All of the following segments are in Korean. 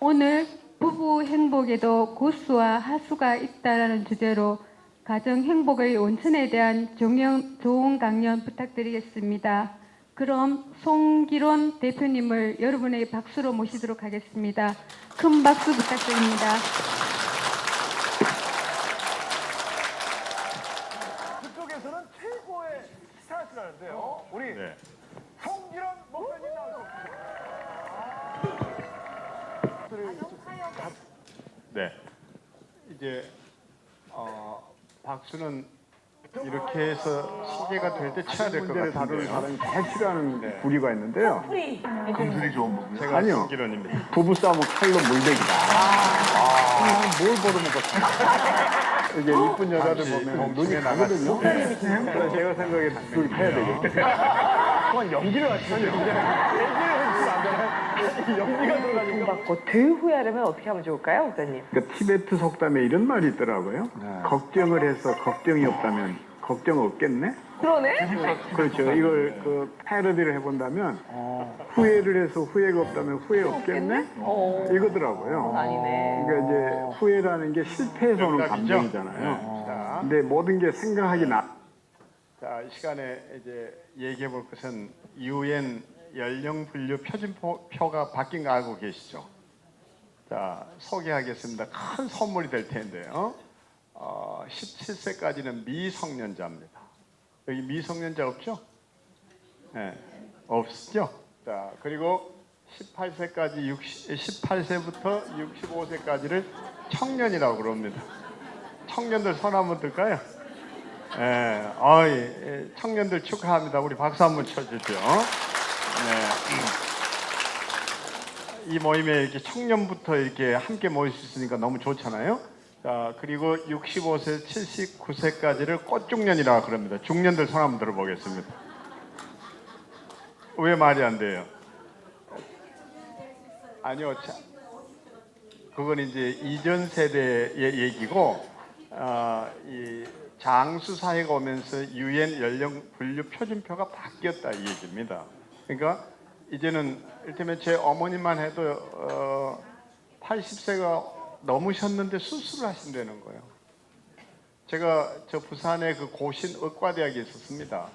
오늘 부부 행복에도 고수와 하수가 있다라는 주제로 가정 행복의 원천에 대한 좋은 강연 부탁드리겠습니다. 그럼 송기론 대표님을 여러분의 박수로 모시도록 하겠습니다. 큰 박수 부탁드립니다. 그쪽에서는 최고의 스타시라는데요. 우리 송기론 목사님 나오셨습니다. 네. 이제 박수는 이렇게 해서 소개가 될 때 쳐야 될 것 문제를 다루는 같은데요. 사람이 제일 싫어하는 부류가 있는데요. 금술이 좋은 부분. 제가 아니요. 송기론입니다. 부부싸움은 칼로 물베기다. 뭘 벌어먹었어. 이게 이쁜 여자들 보면 눈이 가거든요. 그래서 제가 생각에 둘이 패야 되겠다. 그건 연기를 하시면 얘기를 해주시면 안 되나요? 연기가 들어가니까. 받고 덜 후회하려면 어떻게 하면 좋을까요, 목사님? 그 티베트 속담에 이런 말이 있더라고요. 걱정을 해서 걱정이 없다면 걱정 없겠네? 그러네. 그렇죠. 이걸 그 패러디를 해본다면 후회를 해서 후회가 없다면 후회 없겠네? 이거더라고요. 아니네. 그러니까 이제 후회라는 게 실패에서 오는 감정이잖아요. 근데 모든 게 생각하기 자, 이 시간에 이제 얘기해 볼 것은 UN 연령 분류 표준표가 바뀐 거 알고 계시죠? 자, 소개하겠습니다. 큰 선물이 될 텐데요. 17세까지는 미성년자입니다. 여기 미성년자 없죠? 네, 없죠? 자, 그리고 18세부터 65세까지를 청년이라고 그럽니다. 청년들 손 한번 들까요? 청년들 축하합니다. 우리 박수 한번 쳐주죠. 이 모임에 이렇게 청년부터 이렇게 함께 모일 수 있으니까 너무 좋잖아요. 자, 그리고 65세, 79세까지를 꽃중년이라고 그럽니다. 중년들 손 한번 들어보겠습니다. 왜 말이 안 돼요? 아니요, 그건 이제 이전 세대의 얘기고, 이 장수 사회가 오면서 UN 연령 분류 표준표가 바뀌었다 이 얘기입니다. 그러니까 이제는 이를테면 제 어머니만 해도 80세가 넘으셨는데 수술을 하신다는 거예요. 제가 저 부산에 그 고신 의과대학에 있었습니다.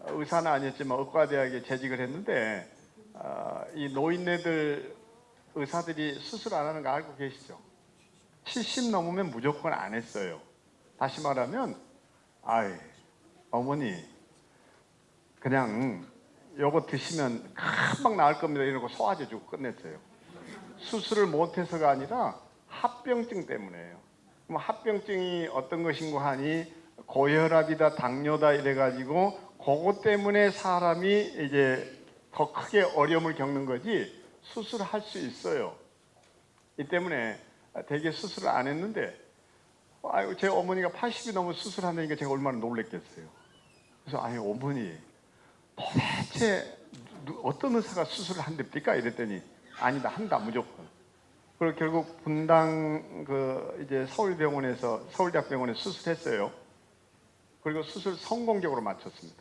의사는 아니었지만 의과대학에 재직을 했는데 이 노인네들 의사들이 수술 안 하는 거 알고 계시죠? 70 넘으면 무조건 안 했어요. 다시 말하면 어머니 그냥 요거 드시면 금방 나을 겁니다 이러고 소화제 주고 끝냈어요. 수술을 못해서가 아니라 합병증 때문에요. 그럼 합병증이 어떤 것인고 하니 고혈압이다 당뇨다 이래가지고 그것 때문에 사람이 이제 더 크게 어려움을 겪는 거지 수술을 할 수 있어요. 이 때문에 되게 수술을 안 했는데 제 어머니가 80이 넘어 수술한다니까 제가 얼마나 놀랬겠어요. 그래서 어머니 도대체 어떤 의사가 수술을 한답니까? 이랬더니 아니다 한다 무조건. 그리고 결국 분당 이제 서울병원에서 서울대학병원에 수술했어요. 그리고 수술 성공적으로 마쳤습니다.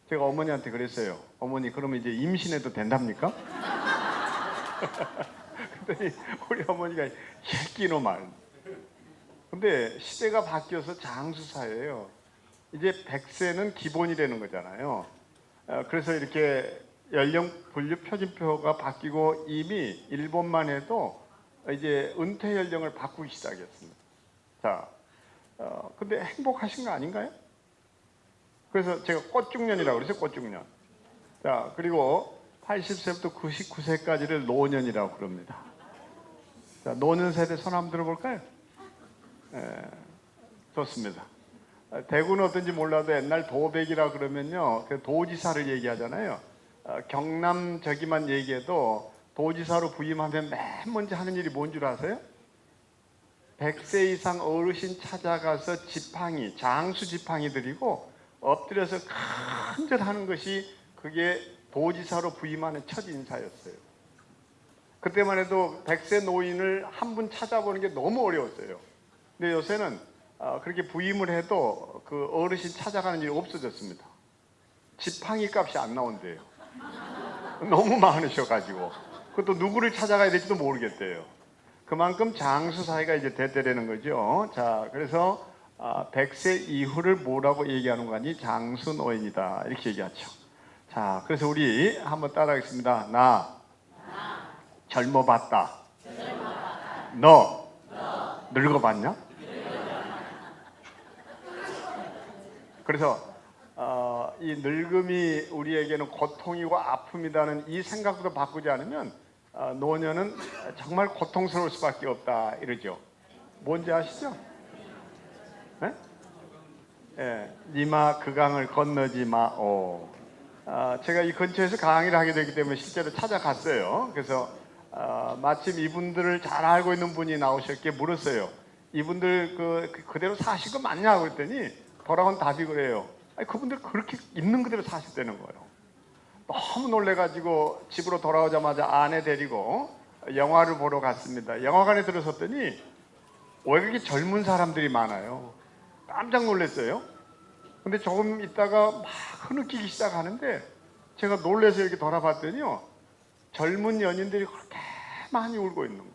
제가 어머니한테 그랬어요. 어머니 그러면 이제 임신해도 된답니까? 그랬더니 우리 어머니가 새끼놈아. 근데 시대가 바뀌어서 장수사예요. 이제 100세는 기본이 되는 거잖아요. 그래서 이렇게 연령 분류 표준표가 바뀌고 이미 일본만 해도 이제 은퇴 연령을 바꾸기 시작했습니다. 자, 근데 행복하신 거 아닌가요? 그래서 제가 꽃중년이라고 그랬어요. 꽃중년. 자, 그리고 80세부터 99세까지를 노년이라고 그럽니다. 자, 노년 세대 손 한번 들어볼까요? 좋습니다. 대구는 어떤지 몰라도 옛날 도백이라 그러면요, 그 도지사를 얘기하잖아요. 경남 저기만 얘기해도 도지사로 부임하면 맨 먼저 하는 일이 뭔 줄 아세요? 100세 이상 어르신 찾아가서 지팡이, 장수 지팡이 드리고 엎드려서 큰절하는 것이 그게 도지사로 부임하는 첫 인사였어요. 그때만 해도 100세 노인을 한 분 찾아보는 게 너무 어려웠어요. 근데 요새는 그렇게 부임을 해도 그 어르신 찾아가는 일이 없어졌습니다. 지팡이 값이 안 나온대요. 너무 많으셔가지고. 그것도 누구를 찾아가야 될지도 모르겠대요. 그만큼 장수 사회가 이제 됐다는 거죠. 자, 그래서 100세 이후를 뭐라고 얘기하는 거니? 장수 노인이다 이렇게 얘기하죠. 자, 그래서 우리 한번 따라하겠습니다. 나 젊어봤다. 너 늙어봤냐? 그래서 이 늙음이 우리에게는 고통이고 아픔이라는 이 생각부터 바꾸지 않으면 노년은 정말 고통스러울 수밖에 없다 이러죠. 뭔지 아시죠? 네? 예, 니마 그 강을 건너지 마오. 제가 이 근처에서 강의를 하게 되기 때문에 실제로 찾아갔어요. 그래서 마침 이분들을 잘 알고 있는 분이 나오셨기에 물었어요. 이분들 그대로 사신 거 맞냐 그랬더니 돌아온 답이 그래요. 아니, 그분들 그렇게 있는 그대로 사셨다는 거예요. 너무 놀래가지고 집으로 돌아오자마자 아내 데리고 영화를 보러 갔습니다. 영화관에 들어섰더니 왜 그렇게 젊은 사람들이 많아요? 깜짝 놀랐어요. 근데 조금 있다가 막 흐느끼기 시작하는데 제가 놀라서 이렇게 돌아봤더니요, 젊은 연인들이 그렇게 많이 울고 있는 거예요.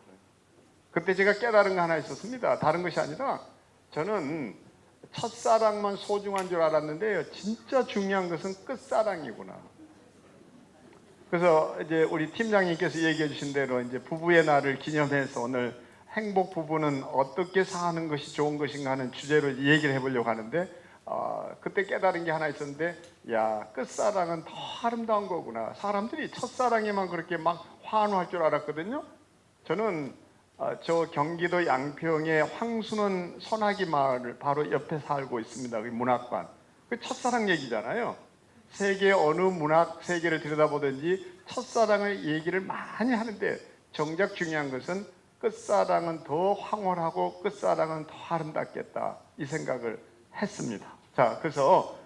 그때 제가 깨달은 거 하나 있었습니다. 다른 것이 아니라 저는 첫사랑만 소중한 줄 알았는데요, 진짜 중요한 것은 끝사랑이구나. 그래서 이제 우리 팀장님께서 얘기해 주신 대로 이제 부부의 날을 기념해서 오늘 행복 부부는 어떻게 사는 것이 좋은 것인가 하는 주제로 얘기를 해보려고 하는데, 그때 깨달은 게 하나 있었는데, 야, 끝사랑은 더 아름다운 거구나. 사람들이 첫사랑에만 그렇게 막 환호할 줄 알았거든요. 저는 저 경기도 양평의 황순원 소나기 마을 바로 옆에 살고 있습니다. 그 문학관. 그 첫사랑 얘기잖아요. 세계 어느 문학 세계를 들여다보든지 첫사랑의 얘기를 많이 하는데, 정작 중요한 것은 끝사랑은 더 황홀하고 끝사랑은 더 아름답겠다 이 생각을 했습니다. 자, 그래서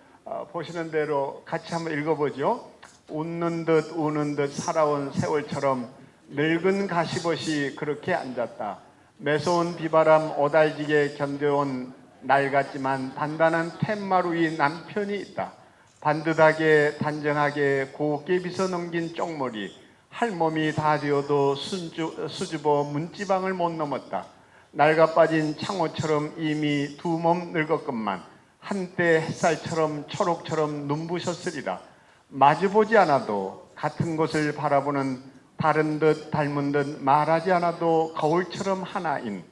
보시는 대로 같이 한번 읽어보죠. 웃는 듯 우는 듯 살아온 세월처럼 늙은 가시벗이 그렇게 앉았다. 매서운 비바람 오달지게 견뎌온 날 같지만 단단한 팻마루 위 남편이 있다. 반듯하게 단정하게 곱게 빗어 넘긴 쪽머리, 할몸이 다 되어도 수줍어 문지방을 못 넘었다. 낡아 빠진 창호처럼 이미 두 몸 늙었건만 한때 햇살처럼 초록처럼 눈부셨으리라. 마주보지 않아도 같은 곳을 바라보는 다른 듯 닮은 듯 말하지 않아도 거울처럼 하나인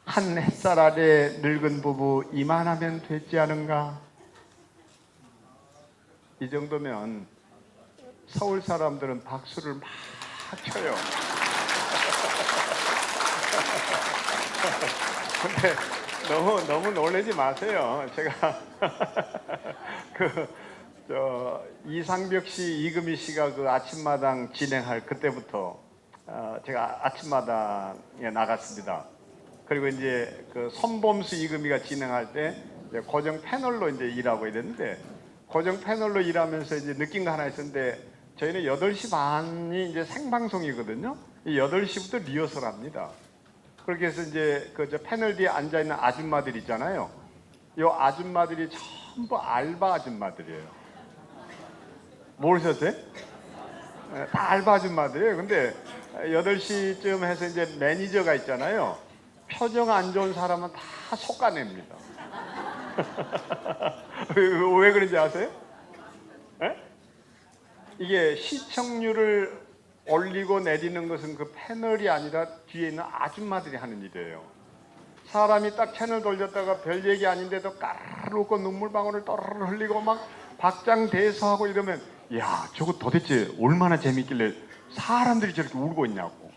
한 햇살 아래 늙은 부부 이만하면 되지 않은가? 이 정도면 서울 사람들은 박수를 막 쳐요. 근데 너무 놀라지 마세요. 제가 이상벽 씨, 이금희 씨가 그 아침마당 진행할 그때부터 제가 아침마당에 나갔습니다. 그리고 이제 그 손범수, 이금희가 진행할 때 이제 고정 패널로 이제 일하고 이랬는데, 고정 패널로 일하면서 이제 느낀 거 하나 있었는데, 저희는 8시 반이 이제 생방송이거든요. 이 8시부터 리허설 합니다. 그렇게 해서 이제 그 패널 뒤에 앉아있는 아줌마들 있잖아요. 이 아줌마들이 전부 알바 아줌마들이에요. 모르셨어요? 다 알바 아줌마들이에요. 근데 8시쯤 해서 이제 매니저가 있잖아요. 표정 안 좋은 사람은 다 솎아냅니다. 왜 그런지 아세요? 에? 이게 시청률을 올리고 내리는 것은 그 패널이 아니라 뒤에 있는 아줌마들이 하는 일이에요. 사람이 딱 채널 돌렸다가 별 얘기 아닌데도 까르르 눈물방울을 떠르르 흘리고 막 박장대소하고 이러면, 야, 저거 도대체 얼마나 재밌길래 사람들이 저렇게 울고 있냐고,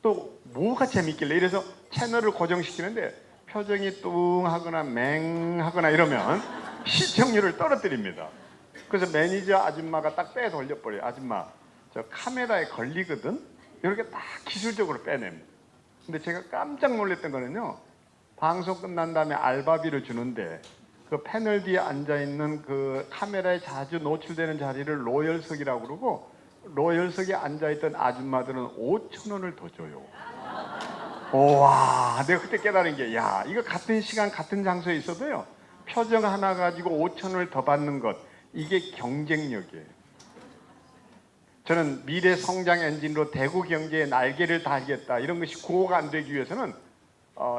또 뭐가 재밌길래, 이래서 채널을 고정시키는데 표정이 뚱하거나 맹하거나 이러면 시청률을 떨어뜨립니다. 그래서 매니저 아줌마가 딱 빼 돌려버려요. 아줌마, 저 카메라에 걸리거든? 이렇게 딱 기술적으로 빼냅니다. 근데 제가 깜짝 놀랐던 거는요, 방송 끝난 다음에 알바비를 주는데 그 패널 뒤에 앉아있는 그 카메라에 자주 노출되는 자리를 로열석이라고 그러고, 로열석에 앉아있던 아줌마들은 5,000원을 더 줘요. 와, 내가 그때 깨달은 게, 야, 이거 같은 시간 같은 장소에 있어도요, 표정 하나 가지고 5,000원을 더 받는 것, 이게 경쟁력이에요. 저는 미래 성장 엔진으로 대구 경제의 날개를 달겠다, 이런 것이 구호가 안 되기 위해서는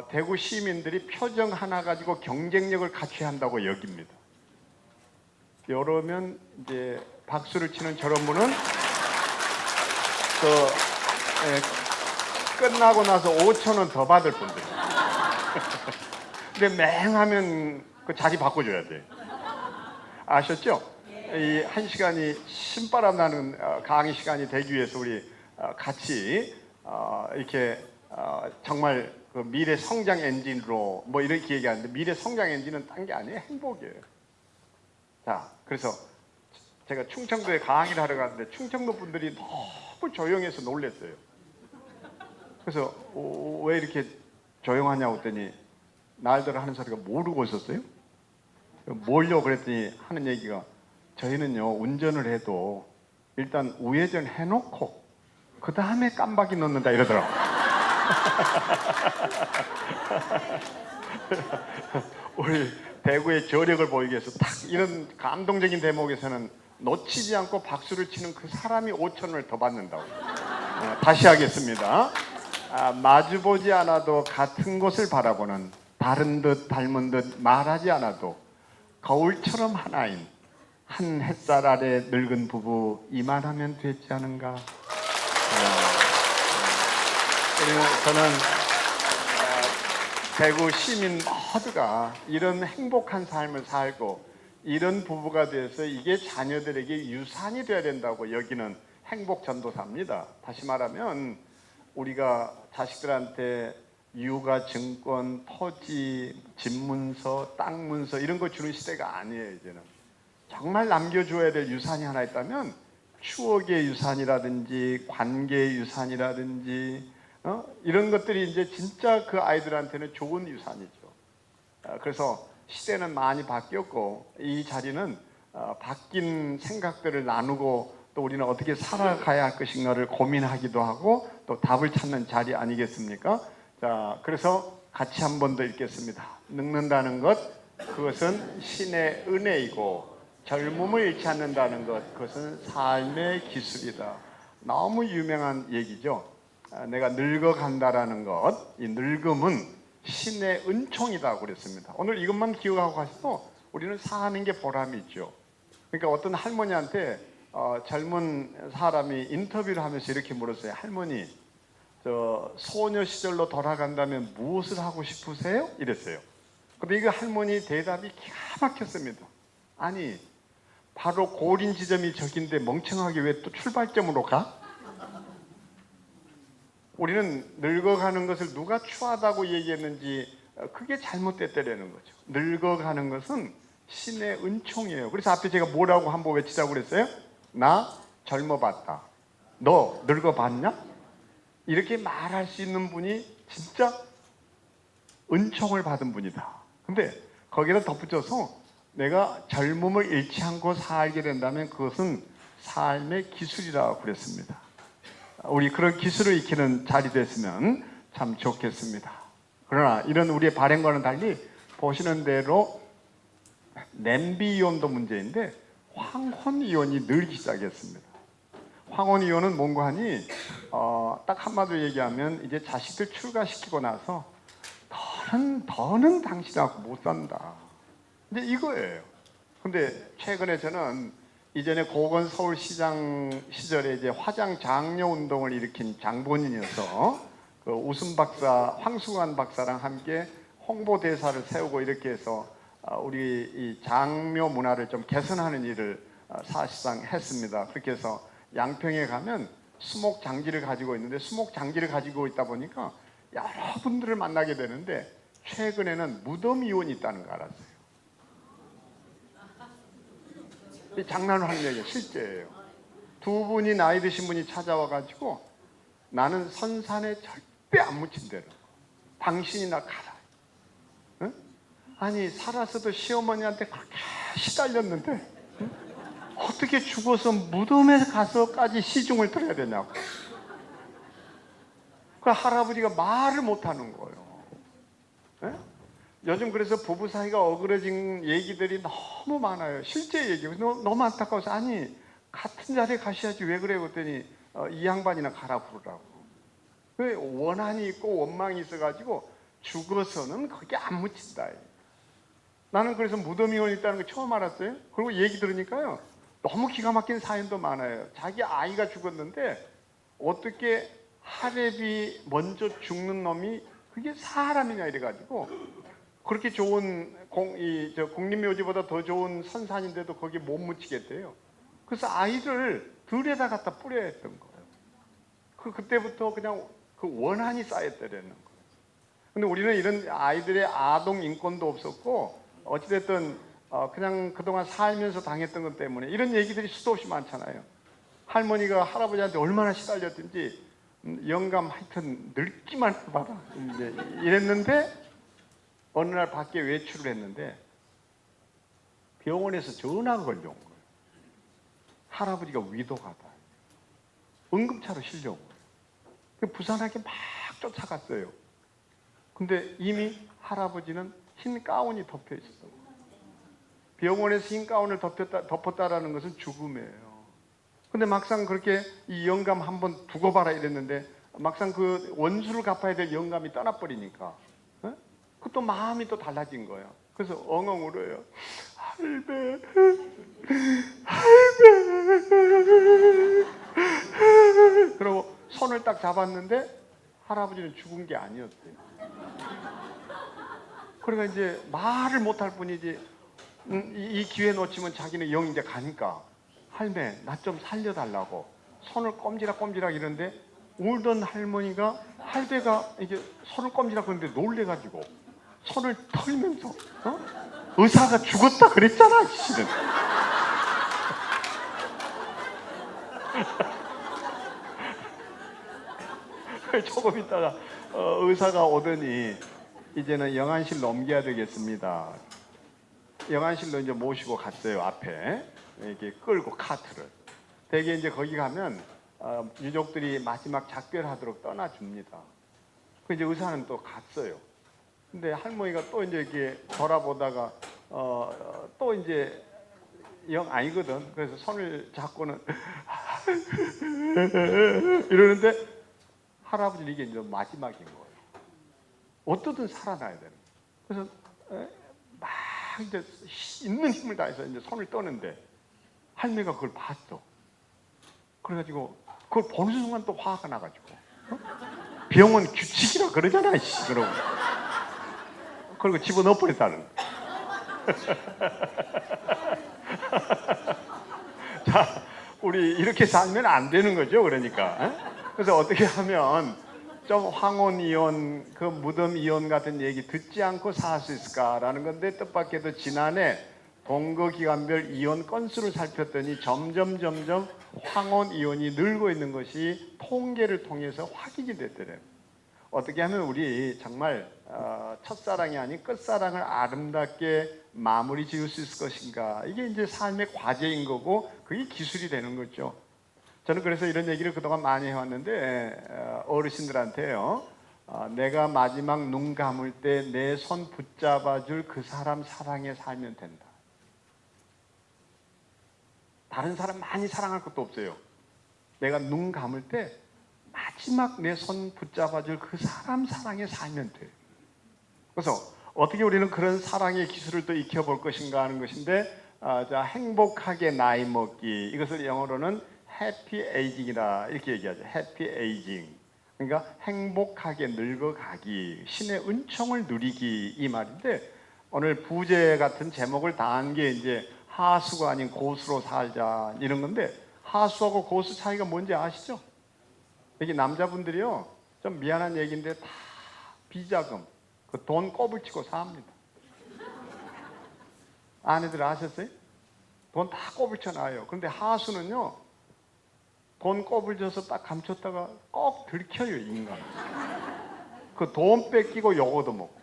대구 시민들이 표정 하나 가지고 경쟁력을 갖춰야 한다고 여깁니다. 이러면 이제 박수를 치는 저런 분은 끝나고 나서 5,000원 더 받을 분들. 근데 맹하면 그 자리 바꿔줘야 돼. 아셨죠? 이 한 시간이 신바람 나는 강의 시간이 되기 위해서 우리 같이 이렇게 정말 그 미래 성장 엔진으로 뭐 이렇게 얘기하는데, 미래 성장 엔진은 딴 게 아니에요. 행복이에요. 자, 그래서 제가 충청도에 강의를 하러 갔는데 충청도 분들이 너무 조용해서 놀랐어요. 그래서 왜 이렇게 조용하냐고 했더니 날들 하는 소리가 모르고 있었어요. 뭘요? 그랬더니 하는 얘기가, 저희는요 운전을 해도 일단 우회전 해놓고 그 다음에 깜박이 넣는다 이러더라고. 우리 대구의 저력을 보이기 위해서 딱 이런 감동적인 대목에서는 놓치지 않고 박수를 치는 그 사람이 5,000원을 더 받는다고. 다시 하겠습니다. 마주보지 않아도 같은 곳을 바라보는, 다른 듯 닮은 듯 말하지 않아도 거울처럼 하나인 한 햇살 아래 늙은 부부, 이만하면 되지 않은가. 저는 대구 시민 모두가 이런 행복한 삶을 살고 이런 부부가 돼서 이게 자녀들에게 유산이 되어야 된다고 여기는 행복 전도사입니다. 다시 말하면 우리가 자식들한테 유가 증권, 토지, 집문서, 땅 문서 이런 거 주는 시대가 아니에요. 이제는 정말 남겨줘야 될 유산이 하나 있다면 추억의 유산이라든지 관계의 유산이라든지 이런 것들이 이제 진짜 그 아이들한테는 좋은 유산이죠. 그래서 시대는 많이 바뀌었고 이 자리는 바뀐 생각들을 나누고 또 우리는 어떻게 살아가야 할 것인가를 고민하기도 하고 또 답을 찾는 자리 아니겠습니까? 자, 그래서 같이 한 번 더 읽겠습니다. 늙는다는 것, 그것은 신의 은혜이고 젊음을 잃지 않는다는 것, 그것은 삶의 기술이다. 너무 유명한 얘기죠. 내가 늙어간다라는 것, 이 늙음은 신의 은총이다 그랬습니다. 오늘 이것만 기억하고 가셔도 우리는 사는 게 보람이 있죠. 그러니까 어떤 할머니한테 젊은 사람이 인터뷰를 하면서 이렇게 물었어요. 할머니, 저 소녀 시절로 돌아간다면 무엇을 하고 싶으세요? 이랬어요. 근데 이거 할머니 대답이 기가 막혔습니다. 아니, 바로 고린 지점이 저긴데 멍청하게 왜 또 출발점으로 가? 우리는 늙어가는 것을 누가 추하다고 얘기했는지 그게 잘못됐다라는 거죠. 늙어가는 것은 신의 은총이에요. 그래서 앞에 제가 뭐라고 한번 외치자고 그랬어요? 나 젊어봤다. 너 늙어봤냐? 이렇게 말할 수 있는 분이 진짜 은총을 받은 분이다. 근데 거기다 덧붙여서 내가 젊음을 잃지 않고 살게 된다면 그것은 삶의 기술이라고 그랬습니다. 우리 그런 기술을 익히는 자리 됐으면 참 좋겠습니다. 그러나 이런 우리의 발행과는 달리 보시는 대로 냄비이온도 문제인데 황혼이온이 늘기 시작했습니다. 황혼이온은 뭔가 하니 딱 한마디로 얘기하면 이제 자식들 출가시키고 나서 더는 당신하고 못 산다. 이제 이거예요. 근데 최근에 저는 이전에 고건 서울시장 시절에 이제 화장 장려 운동을 일으킨 장본인이어서 그 우순 박사, 황승환 박사랑 함께 홍보대사를 세우고 이렇게 해서 우리 이 장묘 문화를 좀 개선하는 일을 사실상 했습니다. 그렇게 해서 양평에 가면 수목 장지를 가지고 있는데 수목 장지를 가지고 있다 보니까 여러분들을 만나게 되는데 최근에는 무덤 이혼이 있다는 거 알았어요. 장난을 하는 얘기예요. 실제예요. 두 분이 나이 드신 분이 찾아와 가지고 나는 선산에 절대 안 묻힌대로 당신이나 가라. 응? 아니 살아서도 시어머니한테 그렇게 시달렸는데 응? 어떻게 죽어서 무덤에 가서까지 시중을 들어야 되냐고. 그 할아버지가 말을 못하는 거예요. 응? 요즘 그래서 부부 사이가 어그러진 얘기들이 너무 많아요. 실제 얘기. 너무 안타까워서 아니 같은 자리에 가셔야지 왜 그래 그랬더니 이 양반이나 가라 부르라고. 그 원한이 있고 원망이 있어가지고 죽어서는 거기 안 묻힌다. 나는 그래서 무덤이원 있다는 거 처음 알았어요. 그리고 얘기 들으니까요 너무 기가 막힌 사연도 많아요. 자기 아이가 죽었는데 어떻게 하렙이 먼저 죽는 놈이 그게 사람이냐 이래가지고 그렇게 좋은 국립묘지보다 더 좋은 선산인데도 거기 못 묻히겠대요. 그래서 아이를 들에다 갖다 뿌려야 했던 거예요. 그때부터 그냥 그 원한이 쌓였다라는 거예요. 근데 우리는 이런 아이들의 아동 인권도 없었고 어찌됐든 그냥 그동안 살면서 당했던 것 때문에 이런 얘기들이 수도 없이 많잖아요. 할머니가 할아버지한테 얼마나 시달렸든지 영감 하여튼 늙기만 해봐라 이제 이랬는데 어느 날 밖에 외출을 했는데 병원에서 전화가 걸려온 거예요. 할아버지가 위독하다. 응급차로 실려온 거예요. 부산하게 막 쫓아갔어요. 근데 이미 할아버지는 흰 가운이 덮여 있었던 거예요. 병원에서 흰 가운을 덮었다라는 것은 죽음이에요. 근데 막상 그렇게 이 영감 한번 두고 봐라 이랬는데 막상 그 원수를 갚아야 될 영감이 떠나버리니까 그또 마음이 또 달라진 거예요. 그래서 엉엉 울어요. 할배, 할배. 그러고 손을 딱 잡았는데 할아버지는 죽은 게 아니었어요. 그러니까 이제 말을 못할 뿐이지 이 기회 놓치면 자기는 영 이제 가니까 할매 나 좀 살려달라고 손을 꼼지락꼼지락 이러는데 울던 할머니가 할배가 이게 손을 꼼지락 그러는데 놀래가지고 손을 털면서 의사가 죽었다 그랬잖아 실은. 조금 있다가 의사가 오더니 이제는 영안실 넘겨야 되겠습니다. 영안실로 이제 모시고 갔어요. 앞에 이렇게 끌고 카트를. 대개 이제 거기 가면 유족들이 마지막 작별하도록 떠나줍니다. 그 이제 의사는 또 갔어요. 근데 할머니가 또 이제 이렇게 돌아보다가 또 이제 영 아니거든. 그래서 손을 잡고는 이러는데 할아버지는 이게 이제 마지막인 거예요. 어떻든 살아나야 되는 거예요. 그래서 막 이제 있는 힘을 다해서 이제 손을 떠는데 할머니가 그걸 봤어. 그래가지고 그걸 보는 순간 또 화가 나가지고 병원 규칙이라 그러잖아 이씨 그러고 그리고 집어넣어버렸다는 거예요. 자, 우리 이렇게 살면 안 되는 거죠. 그러니까 그래서 어떻게 하면 좀 황혼 이혼, 그 무덤 이혼 같은 얘기 듣지 않고 살 수 있을까라는 건데 뜻밖에도 지난해 동거기간별 이혼 건수를 살폈더니 점점 황혼 이혼이 늘고 있는 것이 통계를 통해서 확인이 됐더래요. 어떻게 하면 우리 정말 첫사랑이 아닌 끝사랑을 아름답게 마무리 지을 수 있을 것인가. 이게 이제 삶의 과제인 거고 그게 기술이 되는 거죠. 저는 그래서 이런 얘기를 그동안 많이 해왔는데 어르신들한테요. 내가 마지막 눈 감을 때 내 손 붙잡아줄 그 사람 사랑에 살면 된다. 다른 사람 많이 사랑할 것도 없어요. 내가 눈 감을 때 마지막 내 손 붙잡아줄 그 사람 사랑에 살면 돼요. 그래서 어떻게 우리는 그런 사랑의 기술을 또 익혀볼 것인가 하는 것인데 자, 행복하게 나이 먹기, 이것을 영어로는 해피 에이징이라 이렇게 얘기하죠. 해피 에이징. 그러니까 행복하게 늙어가기, 신의 은총을 누리기, 이 말인데 오늘 부제 같은 제목을 다한 게 이제 하수가 아닌 고수로 살자 이런 건데, 하수하고 고수 차이가 뭔지 아시죠? 여기 남자분들이요, 좀 미안한 얘기인데 다 비자금, 그 돈 꼽을 치고 삽니다. 아내들 아셨어요? 돈 다 꼽을 쳐놔요. 그런데 하수는요, 돈 꼽을 져서 딱 감췄다가 꼭 들켜요, 인간. 그 돈 뺏기고 요거도 먹고.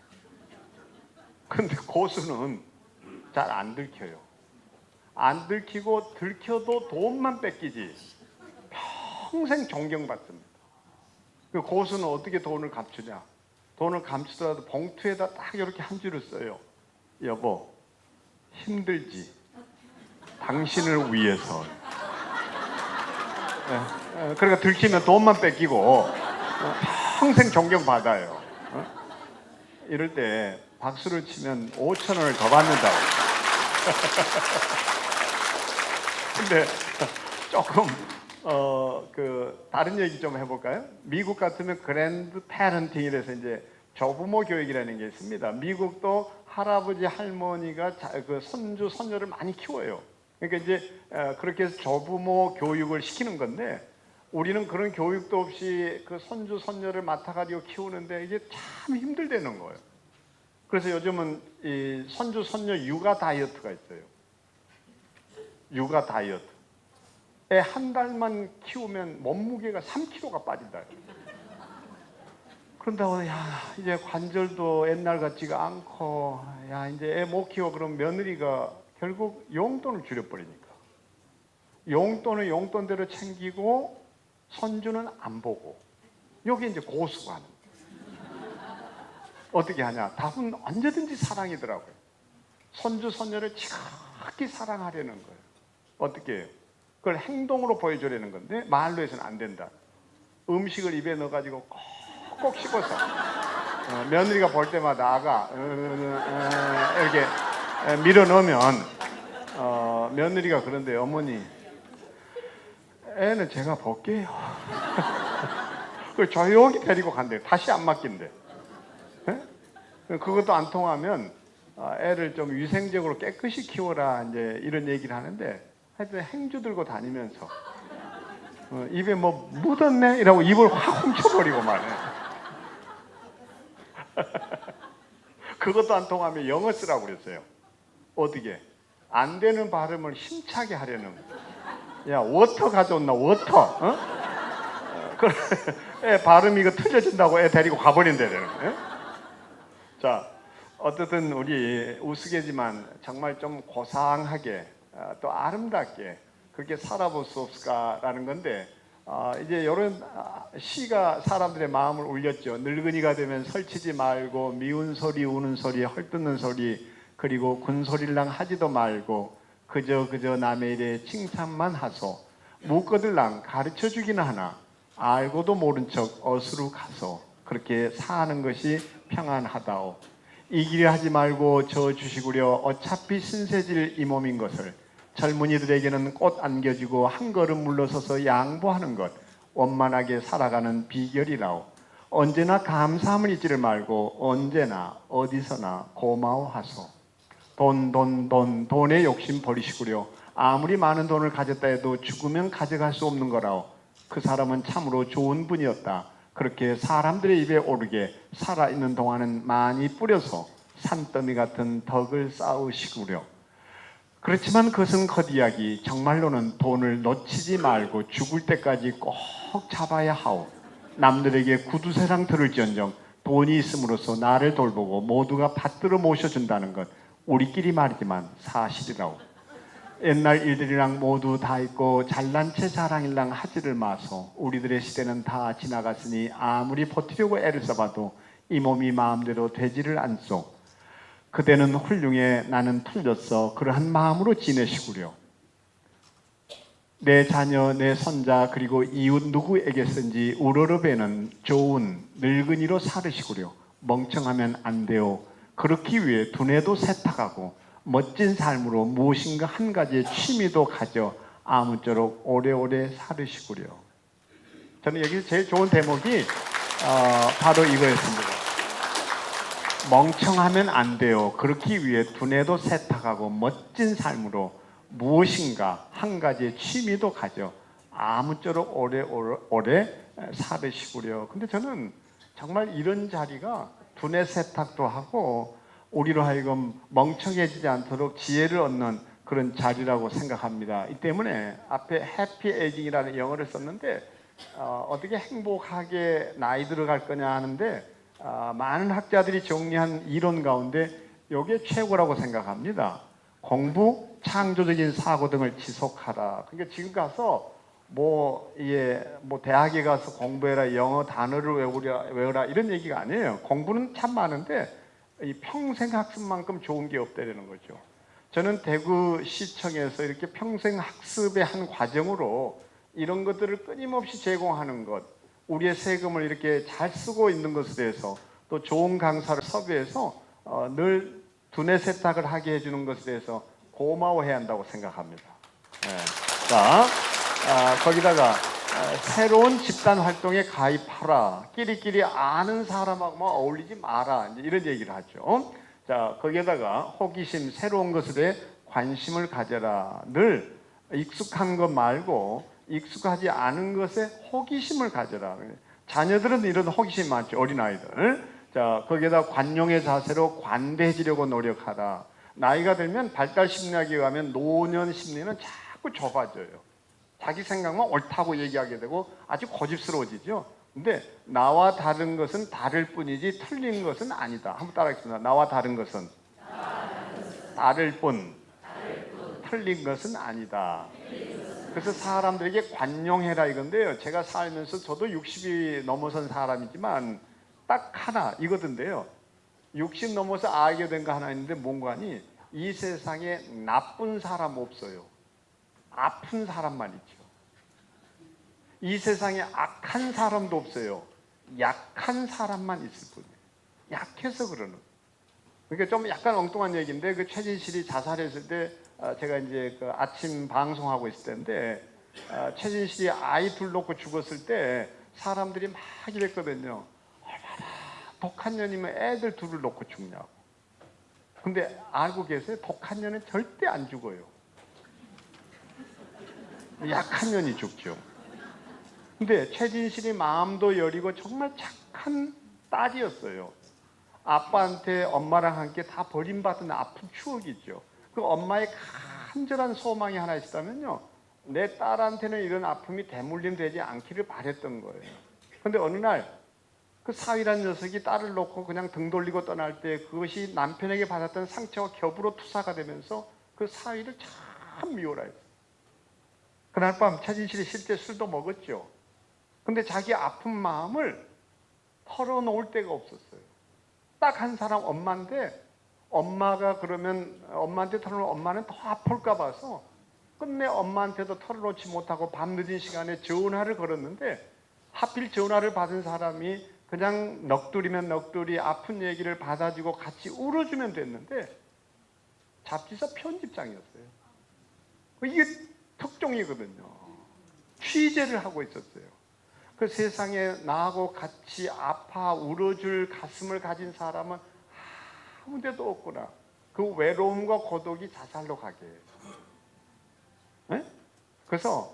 근데 고수는 잘 안 들켜요. 안 들키고 들켜도 돈만 뺏기지 평생 존경받습니다. 그 고수는 어떻게 돈을 감추냐? 돈을 감추더라도 봉투에다 딱 이렇게 한 줄을 써요. 여보, 힘들지? 당신을 위해서. 그러니까 들키면 돈만 뺏기고 평생 존경받아요. 이럴 때 박수를 치면 5,000원을 더 받는다고. 근데 조금 다른 얘기 좀 해볼까요? 미국 같으면 그랜드 패런팅이라서 이제 조부모 교육이라는 게 있습니다. 미국도 할아버지 할머니가 그 손주 손녀를 많이 키워요. 그러니까 이제 그렇게 해서 조부모 교육을 시키는 건데 우리는 그런 교육도 없이 그 손주 손녀를 맡아가지고 키우는데 이게 참 힘들다는 거예요. 그래서 요즘은 이 손주 손녀 육아 다이어트가 있어요. 육아 다이어트. 애 한 달만 키우면 몸무게가 3kg가 빠진다. 그런다고 야 이제 관절도 옛날 같지가 않고 야 이제 애 못 키워 그럼 며느리가 결국 용돈을 줄여버리니까 용돈은 용돈대로 챙기고 손주는 안 보고 여기 이제 고수가 하는 거예요. 어떻게 하냐? 답은 언제든지 사랑이더라고요. 손주 손녀를 지극히 사랑하려는 거예요. 어떻게 해요? 그걸 행동으로 보여주려는 건데 말로 해서는 안 된다. 음식을 입에 넣어가지고 꼭 씹어서 며느리가 볼 때마다 아가 이렇게 밀어 넣으면 며느리가 그런데 어머니 애는 제가 볼게요. 그걸 조용히 데리고 간대요. 다시 안 맡긴대. 그것도 안 통하면 애를 좀 위생적으로 깨끗이 키워라 이제 이런 얘기를 하는데 하여튼 행주 들고 다니면서 입에 뭐 묻었네 이라고 입을 확 훔쳐버리고 말해. 그것도 안 통하면 영어 쓰라고 그랬어요. 어떻게? 안 되는 발음을 힘차게 하려는 거예요. 야 워터 가져온나 워터. 어? 애 발음이 이거 틀려진다고 애 데리고 가버린대. 자 어쨌든 우리 우스개지만 정말 좀 고상하게 또 아름답게 그렇게 살아볼 수 없을까라는 건데 이제 이런 시가 사람들의 마음을 울렸죠. 늙은이가 되면 설치지 말고 미운 소리 우는 소리 헐뜯는 소리 그리고 군소리랑 하지도 말고 그저 남의 일에 칭찬만 하소 묻거들랑 가르쳐주기는 하나 알고도 모른 척 어수로 가소 그렇게 사는 것이 평안하다오. 이 길을 하지 말고 저 주시구려 어차피 신세질 이 몸인 것을 젊은이들에게는 꽃 안겨주고 한 걸음 물러서서 양보하는 것 원만하게 살아가는 비결이라오. 언제나 감사함을 잊지를 말고 언제나 어디서나 고마워하소. 돈의 욕심 버리시구려. 아무리 많은 돈을 가졌다 해도 죽으면 가져갈 수 없는 거라오. 그 사람은 참으로 좋은 분이었다. 그렇게 사람들의 입에 오르게 살아있는 동안은 많이 뿌려서 산더미 같은 덕을 쌓으시구려. 그렇지만 그것은 겉이야기. 정말로는 돈을 놓치지 말고 죽을 때까지 꼭 잡아야 하오. 남들에게 구두쇠랑 들을지언정 돈이 있음으로써 나를 돌보고 모두가 받들어 모셔준다는 것 우리끼리 말이지만 사실이라오. 옛날 일들이랑 모두 다 있고 잘난 체 자랑일랑 하지를 마소. 우리들의 시대는 다 지나갔으니 아무리 버티려고 애를 써봐도 이 몸이 마음대로 되지를 않소. 그대는 훌륭해 나는 틀렸어. 그러한 마음으로 지내시구려. 내 자녀 내 손자 그리고 이웃 누구에게든지 우러러배는 좋은 늙은이로 살으시구려. 멍청하면 안 돼요. 그렇기 위해 두뇌도 세탁하고 멋진 삶으로 무엇인가 한 가지의 취미도 가져 아무쪼록 오래오래 살으시구려. 저는 여기서 제일 좋은 대목이 바로 이거였습니다. 멍청하면 안 돼요. 그렇기 위해 두뇌도 세탁하고 멋진 삶으로 무엇인가 한 가지의 취미도 가져 아무쪼록 오래 살으시구려. 근데 저는 정말 이런 자리가 두뇌 세탁도 하고 우리로 하여금 멍청해지지 않도록 지혜를 얻는 그런 자리라고 생각합니다. 이 때문에 앞에 해피 에이징이라는 영어를 썼는데 어떻게 행복하게 나이 들어갈 거냐 하는데 많은 학자들이 정리한 이론 가운데 이게 최고라고 생각합니다. 공부, 창조적인 사고 등을 지속하라. 그러니까 지금 가서 대학에 가서 공부해라, 영어 단어를 외우라 이런 얘기가 아니에요. 공부는 참 많은데 이 평생 학습만큼 좋은 게 없다는 거죠. 저는 대구시청에서 이렇게 평생 학습의 한 과정으로 이런 것들을 끊임없이 제공하는 것, 우리의 세금을 이렇게 잘 쓰고 있는 것에 대해서 또 좋은 강사를 섭외해서 늘 두뇌 세탁을 하게 해주는 것에 대해서 고마워해야 한다고 생각합니다. 네. 자, 거기다가 새로운 집단 활동에 가입하라. 끼리끼리 아는 사람하고만 어울리지 마라. 이제 이런 얘기를 하죠. 자, 거기에다가 호기심, 새로운 것에 대해 관심을 가져라. 늘 익숙한 것 말고 익숙하지 않은 것에 호기심을 가져라. 자녀들은 이런 호기심 많죠. 어린아이들. 자, 거기에다 관용의 자세로 관대해지려고 노력하라. 나이가 들면 발달 심리학에 의하면 노년 심리는 자꾸 좁아져요. 자기 생각만 옳다고 얘기하게 되고 아주 고집스러워지죠. 근데 나와 다른 것은 다를 뿐이지 틀린 것은 아니다. 한번 따라하겠습니다. 나와 다른 것은 다를 뿐, 틀린 것은 아니다. 그래서 사람들에게 관용해라 이건데요. 제가 살면서 저도 60이 넘어선 사람이지만 딱 하나 이거던데요. 60 넘어서 알게 된 거 하나 있는데 뭔가니 이 세상에 나쁜 사람 없어요. 아픈 사람만 있죠. 이 세상에 악한 사람도 없어요. 약한 사람만 있을 뿐이에요. 약해서 그러는. 그러니까 좀 약간 엉뚱한 얘기인데 그 최진실이 자살했을 때 제가 이제 그 아침 방송하고 있을 때인데 최진실이 아이 둘 놓고 죽었을 때 사람들이 막 이랬거든요. 얼마나 독한 년이면 애들 둘을 놓고 죽냐고. 근데 알고 계세요? 독한 년은 절대 안 죽어요. 약한 년이 죽죠. 근데 최진실이 마음도 여리고 정말 착한 딸이었어요. 아빠한테 엄마랑 함께 다 버림받은 아픈 추억이죠. 그 엄마의 간절한 소망이 하나 있다면요. 내 딸한테는 이런 아픔이 대물림 되지 않기를 바랬던 거예요. 근데 어느 날 그 사위란 녀석이 딸을 놓고 그냥 등 돌리고 떠날 때 그것이 남편에게 받았던 상처와 겹으로 투사가 되면서 그 사위를 참 미워라 했어요. 그날 밤 최진실이 실제 술도 먹었죠. 근데 자기 아픈 마음을 털어놓을 데가 없었어요. 딱 한 사람 엄마인데 엄마가 그러면 엄마한테 털어놓으면 엄마는 더 아플까 봐서 끝내 엄마한테도 털어놓지 못하고 밤늦은 시간에 전화를 걸었는데 하필 전화를 받은 사람이 그냥 넋두리면 넋두리 아픈 얘기를 받아주고 같이 울어주면 됐는데 잡지사 편집장이었어요. 이게 특종이거든요. 취재를 하고 있었어요. 그 세상에 나하고 같이 아파 울어줄 가슴을 가진 사람은 아무 데도 없구나. 그 외로움과 고독이 자살로 가게 해요. 네? 그래서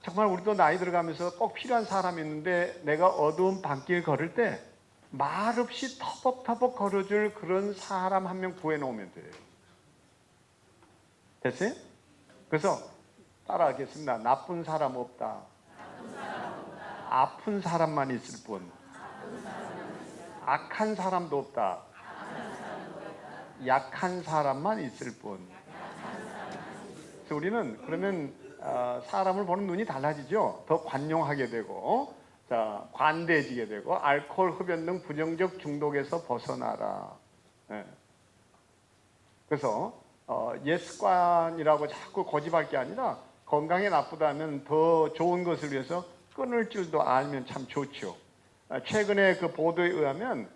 정말 우리도 나이 들어가면서 꼭 필요한 사람이 있는데 내가 어두운 밤길 걸을 때 말없이 터벅터벅 걸어줄 그런 사람 한 명 구해놓으면 돼요. 됐어요? 그래서 따라하겠습니다. 나쁜 사람 없다. 아픈 사람만 있을 뿐. 악한 사람도 없다. 약한 사람만 있을 뿐. 그래서 우리는 그러면 사람을 보는 눈이 달라지죠. 더 관용하게 되고, 자, 관대해지게 되고, 알코올 흡연 등 부정적 중독에서 벗어나라. 네. 그래서 옛 습관이라고 자꾸 고집할 게 아니라 건강에 나쁘다면 더 좋은 것을 위해서 끊을 줄도 알면 참 좋죠. 최근에 그 보도에 의하면